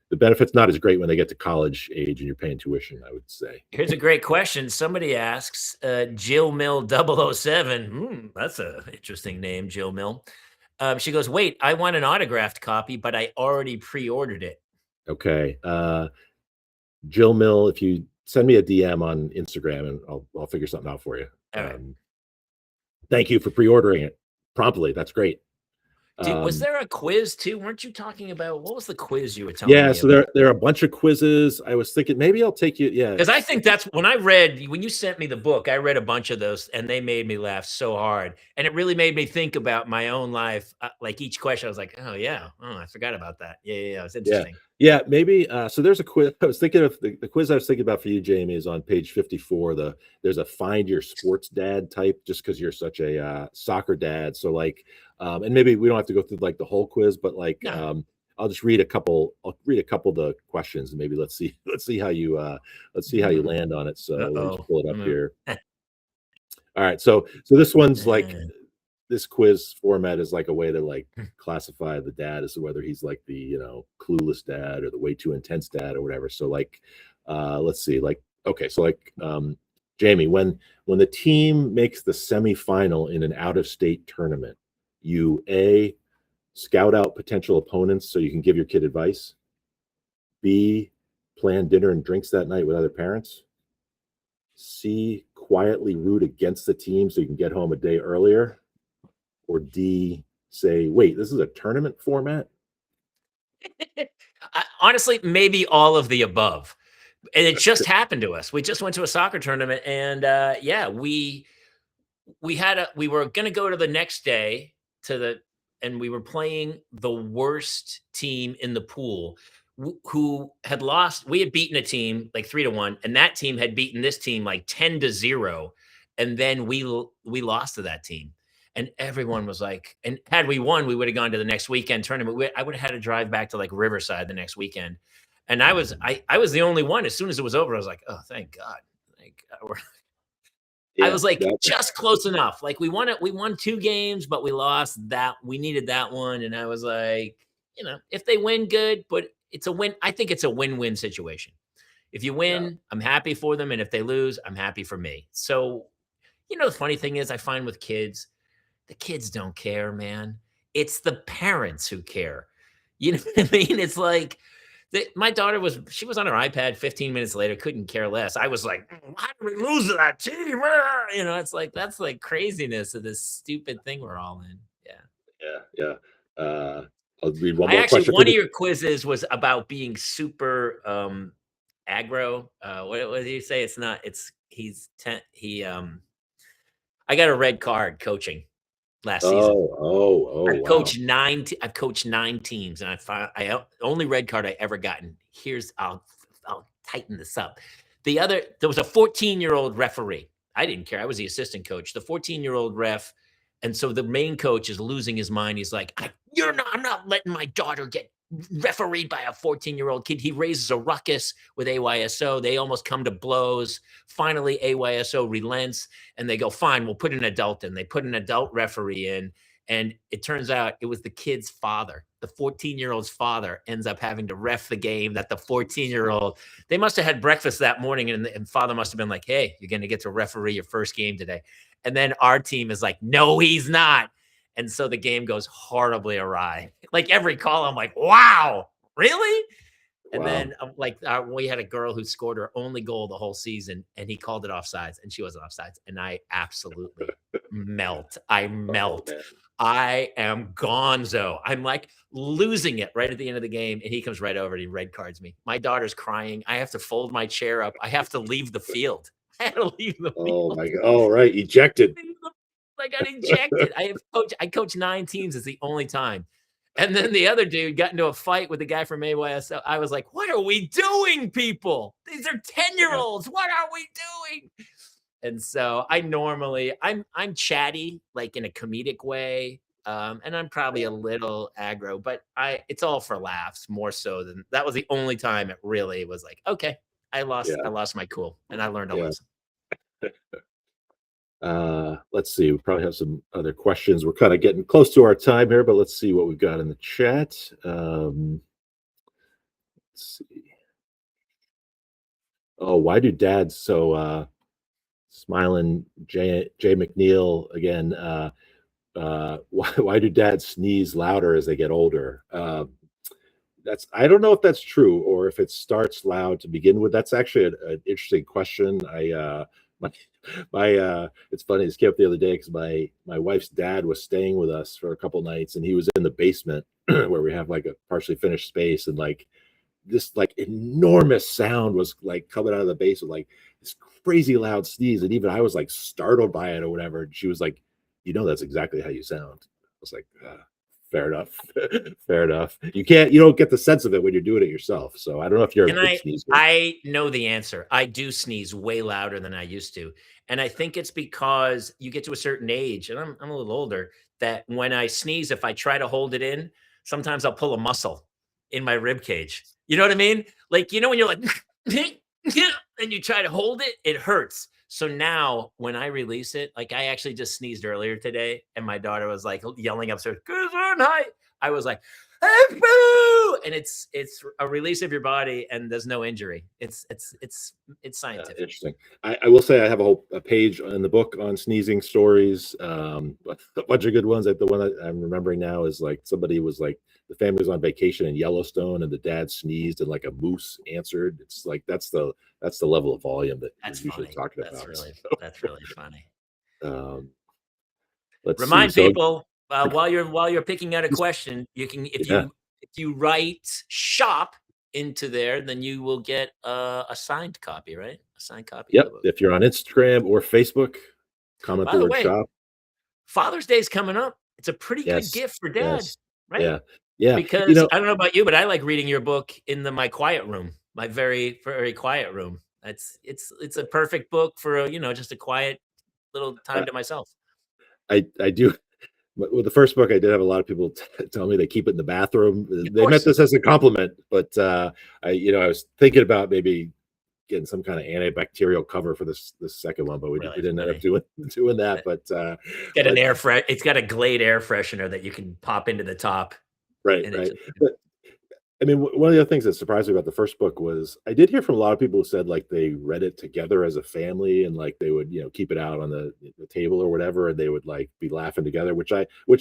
the benefit's not as great when they get to college age and you're paying tuition, I would say. Here's a great question. Somebody asks, Jill Mill 007. That's a interesting name, Jill Mill. She goes, "Wait, I want an autographed copy, but I already pre-ordered it." Okay, Jill Mill, if you send me a DM on Instagram, and I'll figure something out for you. All right. Thank you for pre-ordering it promptly. That's great. Was Um, there a quiz too? Weren't you talking about what was the quiz you were telling yeah, me so about? there are a bunch of quizzes. I was thinking maybe I'll take you. Yeah, Because I think that's when you sent me the book, I read a bunch of those and they made me laugh so hard. And it really made me think about my own life. Like each question, I was like, oh, yeah. Oh, I forgot about that. Yeah, yeah, yeah. It's yeah, interesting. yeah. Maybe. So there's a quiz. I was thinking of the quiz I was thinking about for you, Jamie, is on page 54. There's a find your sports dad type, just because you're such a soccer dad. So like, and maybe we don't have to go through like the whole quiz, but like, No. I'll just read a couple. I'll read a couple of the questions, and maybe let's see how you land on it. So let me just Uh-oh. pull it up Mm. here. All right. So this one's like, Uh, this quiz format is like a way to like classify the dad as to whether he's like the clueless dad or the way too intense dad or whatever. So like, let's see, like, okay, so like, Jamie, when the team makes the semifinal in an out of state tournament, you a scout out potential opponents so you can give your kid advice. B, plan dinner and drinks that night with other parents. C, quietly root against the team so you can get home a day earlier. Or D, say, wait, this is a tournament format? Honestly, maybe all of the above. And it just happened to us. We just went to a soccer tournament, and yeah, we were gonna go to the next day to the and we were playing the worst team in the pool who had lost. We had beaten a team like 3-1, and that team had beaten this team like 10-0. And then we lost to that team. And everyone was like, and had we won, we would have gone to the next weekend tournament. I would have had to drive back to like Riverside the next weekend. And I was the only one. As soon as it was over, I was like, oh, thank God. Thank God. I Yeah, was like, that, just close enough. Like we won 2 games, but we lost that. We needed that one. And I was like, if they win, good, but it's a win. I think it's a win-win situation. If you yeah, win, I'm happy for them. And if they lose, I'm happy for me. So, the funny thing is I find with kids, the kids don't care, man. It's the parents who care. You know what I mean? It's like my daughter she was on her iPad 15 minutes later, couldn't care less. I was like, why did we lose to that team? It's like that's like craziness of this stupid thing we're all in. Yeah. yeah, yeah. I'll read one I more actually question for one of the. your quizzes was about being super aggro. What did you say? It's not, it's he's ten he I got a red card coaching last season. Oh, wow. I've coached 9 teams, and only red card I ever gotten. I'll tighten this up. There was a 14-year-old referee. I didn't care. I was the assistant coach. The 14-year-old ref, and so the main coach is losing his mind. He's like, I'm not letting my daughter get refereed by a 14-year-old kid. He raises a ruckus with AYSO. They almost come to blows. Finally, AYSO relents, and they go, fine, we'll put an adult in. They put an adult referee in. And it turns out it was the kid's father. The 14-year-old's father ends up having to ref the game that the 14-year-old, they must have had breakfast that morning, and father must have been like, hey, you're going to get to referee your first game today. And then our team is like, no, he's not. And so the game goes horribly awry. Like every call, I'm like, wow, really? And Wow. then we had a girl who scored her only goal the whole season, and he called it offsides, and she wasn't offsides. And I absolutely melt. I Oh, melt. man. I am gonzo. I'm like losing it right at the end of the game, and he comes right over and he red cards me. My daughter's crying. I have to fold my chair up. I have to leave the field. I had to leave the Oh, field. my God. All right. Ejected. I got ejected. I coached 9 teams. It's the only time. And then the other dude got into a fight with the guy from AYSO. I was like, what are we doing, people? These are 10-year-olds. Yeah, What are we doing? And so I'm chatty, like in a comedic way. And I'm probably a little aggro, but it's all for laughs more so than that was the only time it really was like, okay, I yeah, lost my cool and I learned a yeah. lesson. Let's see. We probably have some other questions. We're kind of getting close to our time here, but let's see what we've got in the chat. Let's see. Oh, why do dads so smiling Jay McNeil again? Why do dads sneeze louder as they get older? That's I don't know if that's true or if it starts loud to begin with. That's actually an interesting question. My it's funny. This came up the other day because my wife's dad was staying with us for a couple nights, and he was in the basement where we have like a partially finished space, and like this like enormous sound was like coming out of the basement, like this crazy loud sneeze, and even I was like startled by it or whatever. And she was like, that's exactly how you sound. I was like, fair enough. Fair enough. You don't get the sense of it when you're doing it yourself. So I don't know if you're a And big sneezer. I know the answer. I do sneeze way louder than I used to. And I think it's because you get to a certain age, and I'm a little older, that when I sneeze, if I try to hold it in, sometimes I'll pull a muscle in my rib cage. You know what I mean? Like, when you're like, and you try to hold it, it hurts. So now when I release it, like I actually just sneezed earlier today, and my daughter was like yelling upstairs, "Gesundheit." I was like, boo! And it's a release of your body, and there's no injury. It's scientific. Interesting. I will say I have a page in the book on sneezing stories. But a bunch of good ones. Like the one that I'm remembering now is like somebody was like the family was on vacation in Yellowstone and the dad sneezed and like a moose answered. It's like that's the level of volume that we're That's usually funny. talking about. That's really funny. So, let's see. Remind So people While you're picking out a question, you can Yeah. if you write shop into there, then you will get a signed copy, right? A signed copy of the Yep. book. If you're on Instagram or Facebook, comment By the the word way, shop. Father's Day is coming up. It's a pretty good Yes. gift for dad, Yes. right? Yeah. Yeah. Because I don't know about you, but I like reading your book in my quiet room, my very, very quiet room. It's a perfect book for just a quiet little uh, time to myself. I do. But with the first book, I did have a lot of people tell me they keep it in the bathroom. Of They meant course, this as a compliment, but I was thinking about maybe getting some kind of antibacterial cover for this second one, but we really, didn't end up really. doing that. It's got an But it's got a Glade air freshener that you can pop into the top, right, and it right. just But I mean, one of the other things that surprised me about the first book was I did hear from a lot of people who said like they read it together as a family and like they would keep it out on the table or whatever, and they would like be laughing together, which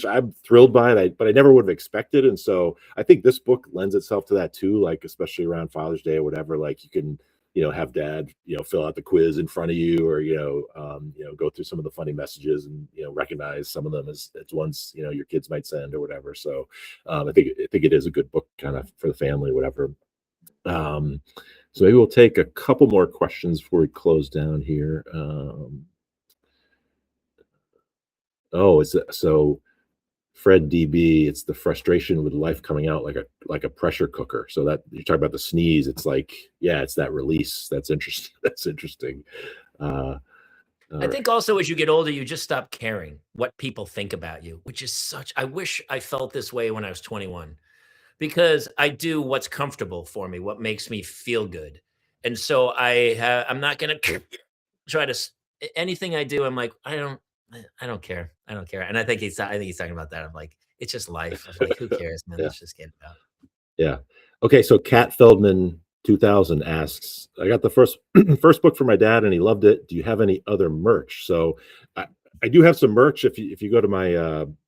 I'm thrilled by, but I never would have expected. And so I think this book lends itself to that too, like especially around Father's Day or whatever. Like you can have dad fill out the quiz in front of you, or go through some of the funny messages and recognize some of them as ones your kids might send or whatever. So I think it is a good book kind of for the family, whatever. Um, so maybe we'll take a couple more questions before we close down here. Oh, is it so? Fred DB, it's the frustration with life coming out like a pressure cooker. So that you're talking about the sneeze. It's like, yeah, it's that release. That's interesting. That's interesting. Uh, I all right. think also as you get older, you just stop caring what people think about you, which is I wish I felt this way when I was 21 because I do what's comfortable for me, what makes me feel good. And so I'm not going to try to anything I do. I'm like, I don't care. I don't care. And I think he's talking about that. I'm like, it's just life. I'm like, who cares, man? Yeah. Let's just get it out. Yeah. Okay, so Cat Feldman 2000 asks, I got the first first book for my dad and he loved it. Do you have any other merch? So I, I do have some merch. If you go to my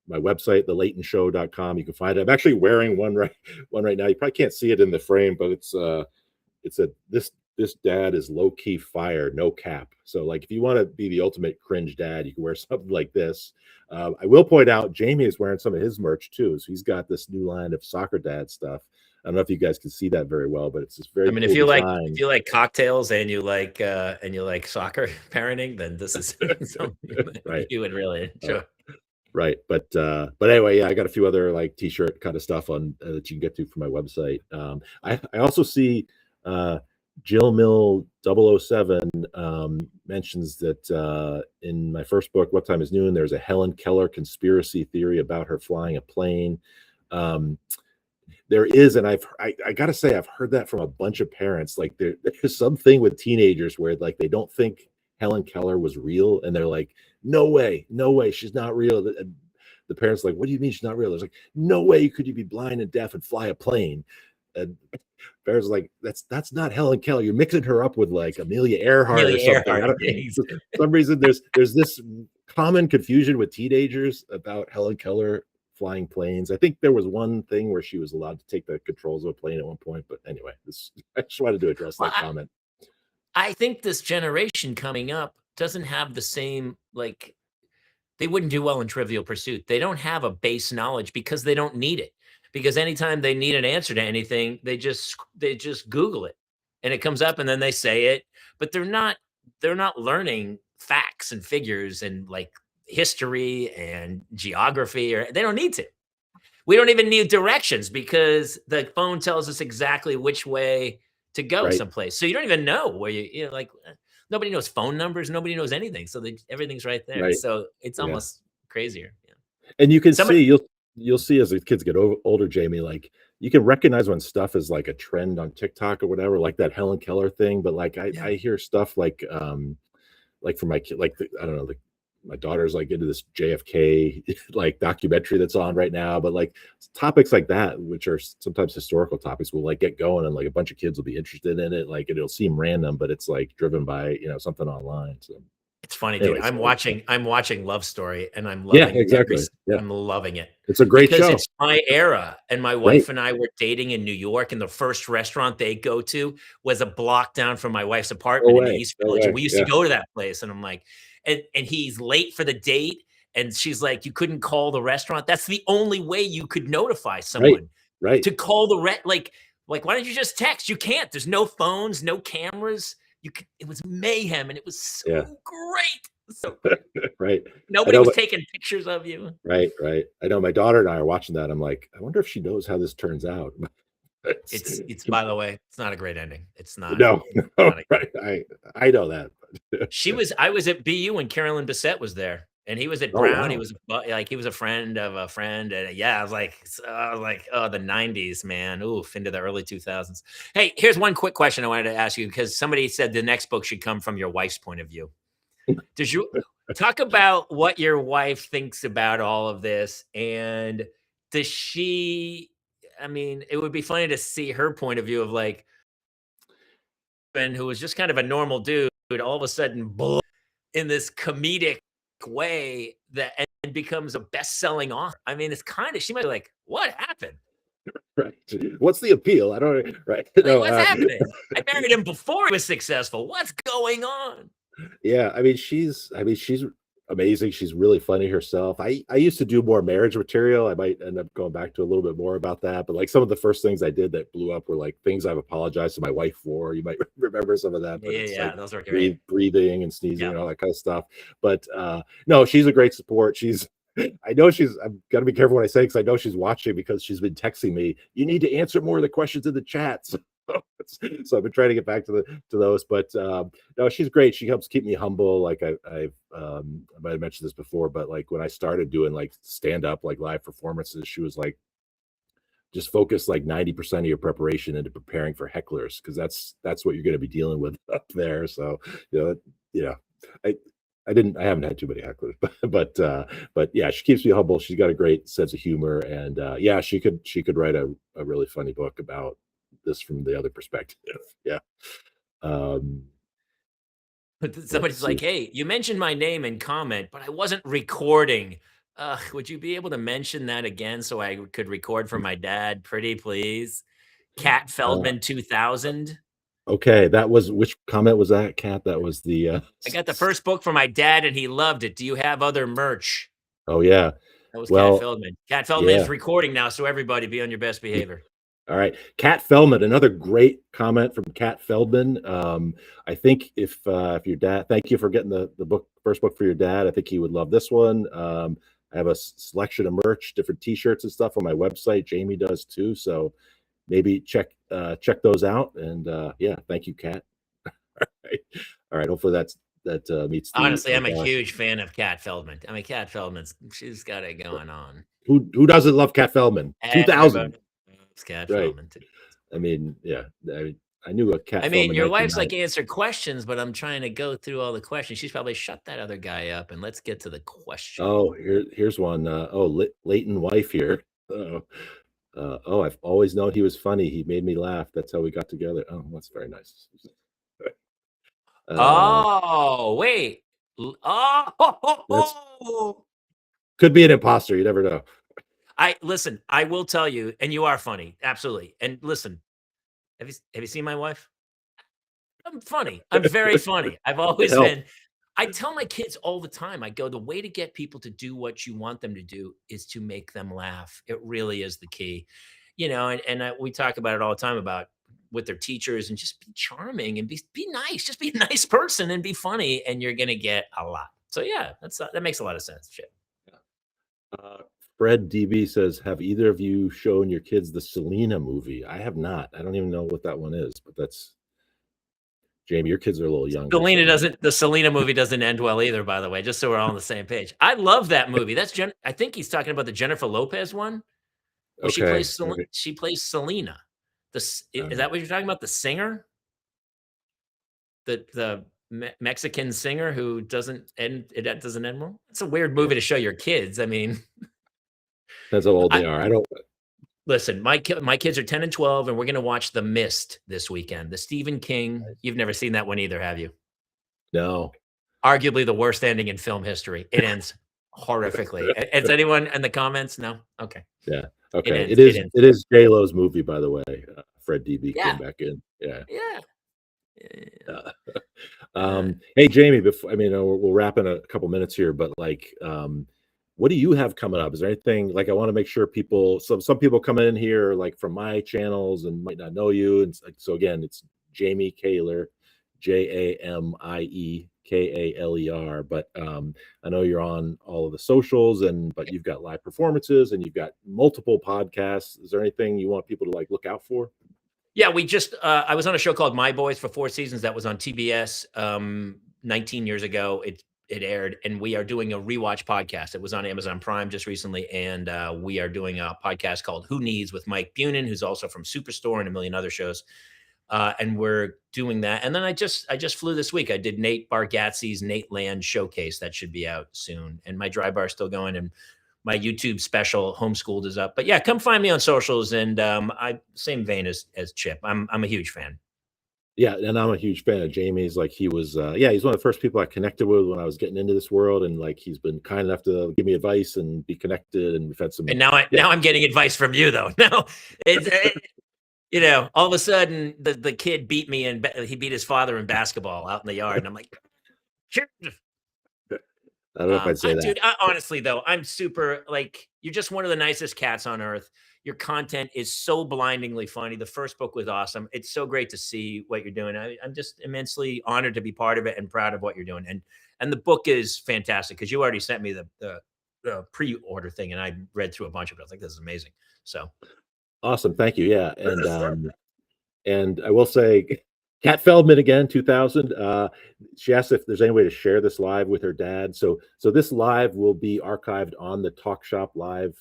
website, thelaytonshow.com, you can find it. I'm actually wearing one right now. You probably can't see it in the frame, but it's a this dad is low key fire, no cap. So like if you want to be the ultimate cringe dad, you can wear something like this. I will point out Jamie is wearing some of his merch too. So he's got this new line of soccer dad stuff. I don't know if you guys can see that very well, but it's this I very mean, cool if design. you like cocktails and you like soccer parenting, then this is something that Right. you would really Uh, enjoy. right. But anyway, yeah, I got a few other like t-shirt kind of stuff on that you can get to from my website. I also see uh Jill Mill 007 mentions that in my first book, What Time Is Noon, there's a Helen Keller conspiracy theory about her flying a plane. Um, there is, and I gotta say, I've heard that from a bunch of parents. Like there's something with teenagers where like they don't think Helen Keller was real, and they're like, "No way, no way, she's not real." And the parents are like, "What do you mean she's not real?" There's like, "No way could you be blind and deaf and fly a plane?" And parents are like, "That's not Helen Keller. You're mixing her up with like Amelia Earhart or Amelia something." I Earhart. don't for some reason there's this common confusion with teenagers about Helen Keller flying planes. I think there was one thing where she was allowed to take the controls of a plane at one point, but anyway, I just wanted to address Well, that comment. I think this generation coming up doesn't have the same like they wouldn't do well in Trivial Pursuit. They don't have a base knowledge because they don't need it. Because anytime they need an answer to anything, they just Google it and it comes up and then they say it, but they're not learning facts and figures and like history and geography or they don't need to. We don't even need directions because the phone tells us exactly which way to go Right, someplace. So you don't even know where like nobody knows phone numbers, nobody knows anything. So everything's right there. right, So it's yeah. almost crazier. Yeah. And you can Somebody, see you'll see as the kids get older, Jamie, like you can recognize when stuff is like a trend on TikTok or whatever, like that Helen Keller thing. But like yeah. I hear stuff like for my kid, like I don't know, like my daughter's like into this JFK like documentary that's on right now, but like topics like that, which are sometimes historical topics, will like get going and like a bunch of kids will be interested in it. Like it'll seem random, but it's like driven by something online. So It's funny, dude. anyway, so I'm watching Love Story and I'm yeah, loving exactly. Yeah, I'm loving it it's a great because show. it's my era and my Right. wife and I were dating in New York and the first restaurant they go to was a block down from my wife's No apartment in the way. East No Village and way. we used to Yeah. go to that place and I'm like and he's late for the date And she's like, "You couldn't call the restaurant?" That's the only way you could notify Right, someone, right. to call the like, why don't you just text? You can't. There's no phones, no cameras. It was mayhem, and it was Yeah, so great. So great. right. I Nobody know, was but taking pictures of you. right, right. I know my daughter and I are watching that. I'm like, I wonder if she knows how this turns out. It's It's by the way, it's not a great ending. It's not. no, no, Not a right. I know that. I was at BU when Carolyn Bessette was there, and he was at Oh, Brown. He wow. was like he was a friend of a friend, and yeah, I was like, oh, the '90s, man, oof, into the early 2000s. Hey, here's one quick question I wanted to ask you because somebody said the next book should come from your wife's point of view. Does you talk about what your wife thinks about all of this, and does she? I mean, it would be funny to see her point of view of like, Ben, who was just kind of a normal dude, all of a sudden in this comedic way that and becomes a best-selling author. I mean, it's kind of she might be like, "What happened? Right. What's the appeal? I don't right. Like, No, what's happening? I married him before he was successful. What's going on?" yeah, I mean, she's amazing. She's really funny herself. I used to do more marriage material. I might end up going back to a little bit more about that. But like some of the first things I did that blew up were like things I've apologized to my wife for. You might remember some of that, Yeah, but yeah, it's yeah. like Those are great. breathing and sneezing Yeah. and all that kind of stuff. But no, she's a great support. She's I know I'm got to be careful what I say because I know she's watching because she's been texting me. You need to answer more of the questions in the chat. So I've been trying to get back to those, but no, she's great. She helps keep me humble. Like I might have mentioned this before, but like when I started doing like stand up, like live performances, she was like, just focus like 90% of your preparation into preparing for hecklers because that's what you're going to be dealing with up there. So you know, yeah, I I haven't had too many hecklers, but yeah, she keeps me humble. She's got a great sense of humor, and yeah, she could write a really funny book about this from the other perspective. Yeah. Um, But then let's somebody's like, see. "Hey, you mentioned my name and comment, but I wasn't recording. Would you be able to mention that again so I could record for my dad, pretty please?" Cat Uh, Feldman 2000. okay, that was which comment was that, Cat? That was the I got the first book for my dad and he loved it. Do you have other merch? oh yeah. That was Cat Well, Feldman. Cat Feldman is yeah. recording now, so everybody be on your best Yeah. behavior. All right. Cat Feldman, another great comment from Cat Feldman. I think if your dad, thank you for getting the book first book for your dad. I think he would love this one. I have a selection of merch, different t-shirts and stuff on my website. Jamie does too. So maybe check those out. And yeah, thank you, Cat. Right. All right. Hopefully that meets the Honestly, I'm a guy. huge fan of Cat Feldman. I mean, Cat Feldman's she's got it going on. Who doesn't love Cat Feldman? 2000. Everybody loves Cat Right. Feldman too. I mean, yeah. I knew a Cat I mean, Feldman your wife's like 1990. answer questions, but I'm trying to go through all the questions. She's probably shut that other guy up and let's get to the question. Oh, here's one. Leighton wife here. Oh, oh, I've always known he was funny. He made me laugh. That's how we got together. Oh, that's very nice. Uh, Oh, wait. that's Oh, could be an imposter. You never know. I listen, I will tell you, and you are funny, absolutely. And listen, have you seen my wife? I'm funny. I'm very funny. I've It always helps. been. I tell my kids all the time, I go, the way to get people to do what you want them to do is to make them laugh. It really is the key. You know, we talk about it all the time about with their teachers and just be charming and be nice. Just be a nice person and be funny, and you're gonna get a lot. So yeah, that makes a lot of sense. Shit. Uh, Fred DB says, "Have either of you shown your kids the Selena movie?" I have not. I don't even know what that one is, but that's Jamie. Your kids are a little younger, so The Selena movie doesn't end well either, by the way, just so we're all on the same page. I love that movie. I think he's talking about the Jennifer Lopez one where okay. Okay. She plays Selena. Is Uh, that what you're talking about? The singer? The Mexican singer who doesn't end well? It's a weird yeah, movie to show your kids. I mean, depends how old I they are. I don't. listen, my kids are 10 and 12, and we're gonna watch The Mist this weekend. The Stephen King. You've never seen that one either, have you? No. Arguably the worst ending in film history. It ends horrifically. Is anyone in the comments? No? Okay. Yeah. It Okay. ends It it is ends it is J Lo's movie, by the way. Fred DB came Yeah, back in. Yeah. yeah, yeah. Uh, Uh, hey Jamie, before I mean, we'll wrap in a couple minutes here, but like, what do you have coming up? Is there anything like I want to make sure people some people come in here like from my channels and might not know you. And so again, it's Jamie Kaler, Jamie Kaler. But I know you're on all of the socials and but you've got live performances and you've got multiple podcasts. Is there anything you want people to like look out for? Yeah, we just I was on a show called My Boys for 4 seasons that was on TBS 19 years ago. It aired, and we are doing a rewatch podcast. It was on Amazon Prime just recently, and we are doing a podcast called Who Needs with Mike Bunin, who's also from Superstore and a million other shows. And we're doing that. And then I just flew this week. I did Nate Bargatze's Nate Land Showcase that should be out soon, and my dry bar is still going, and my YouTube special Homeschooled is up. But yeah, come find me on socials, and I same vein as Chip. I'm a huge fan. Yeah, and I'm a huge fan of Jamie's. Like he was, yeah, he's one of the first people I connected with when I was getting into this world, and like he's been kind enough to give me advice and be connected, and we've had some, And now I yeah, now I'm getting advice from you though. Now all of a sudden the kid beat me and he beat his father in basketball out in the yard, and I'm like, "Shit." I don't know if I'd say that. Dude, honestly though, I'm super like you're just one of the nicest cats on earth. Your content is so blindingly funny. The first book was awesome. It's so great to see what you're doing. I'm just immensely honored to be part of it and proud of what you're doing. And the book is fantastic because you already sent me the pre-order thing, and I read through a bunch of it. I was like, this is amazing. So Awesome, thank you. Yeah, and I will say, Kat Feldman again, 2000. She asked if there's any way to share this live with her dad. So this live will be archived on the TalkShopLive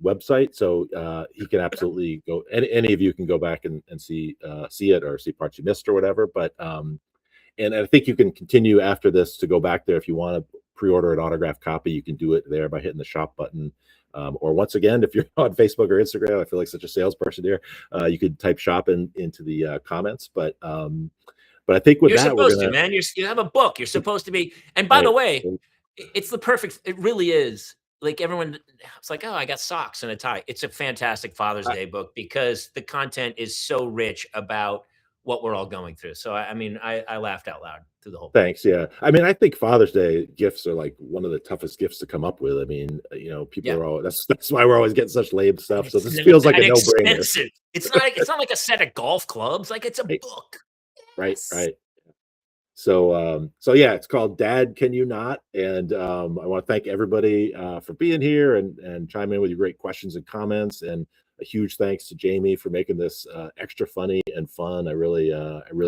website. So he can absolutely go. Any of you can go back and see it or see parts you missed or whatever. But and I think you can continue after this to go back there if you want to pre-order an autographed copy. You can do it there by hitting the shop button. Or once again, if you're on Facebook or Instagram, I feel like such a salesperson here. You could type shop into the comments. But I think with you're that, we're supposed to, gonna man. You have a book. You're supposed to be. And by the right. way, it's the perfect. It really is. Like everyone, it's like, oh, I got socks and a tie. It's a fantastic Father's I, Day book because the content is so rich about what we're all going through. So I mean, I laughed out loud through the whole book. Thanks. Yeah, I mean, I think Father's Day gifts are like one of the toughest gifts to come up with. I mean, people Yeah, are all that's why we're always getting such lame and stuff. So it's this not feels like that a no-brainer. expensive. It's not like a set of golf clubs. Like it's a Right, book. right, Yes. right. So yeah, it's called Dad Can You Not? And I want to thank everybody for being here and chime in with your great questions and comments. And a huge thanks to Jamie for making this extra funny and fun. I really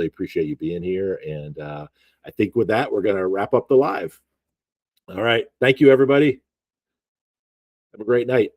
appreciate you being here. And I think with that, we're gonna wrap up the live. All right. Thank you, everybody. Have a great night.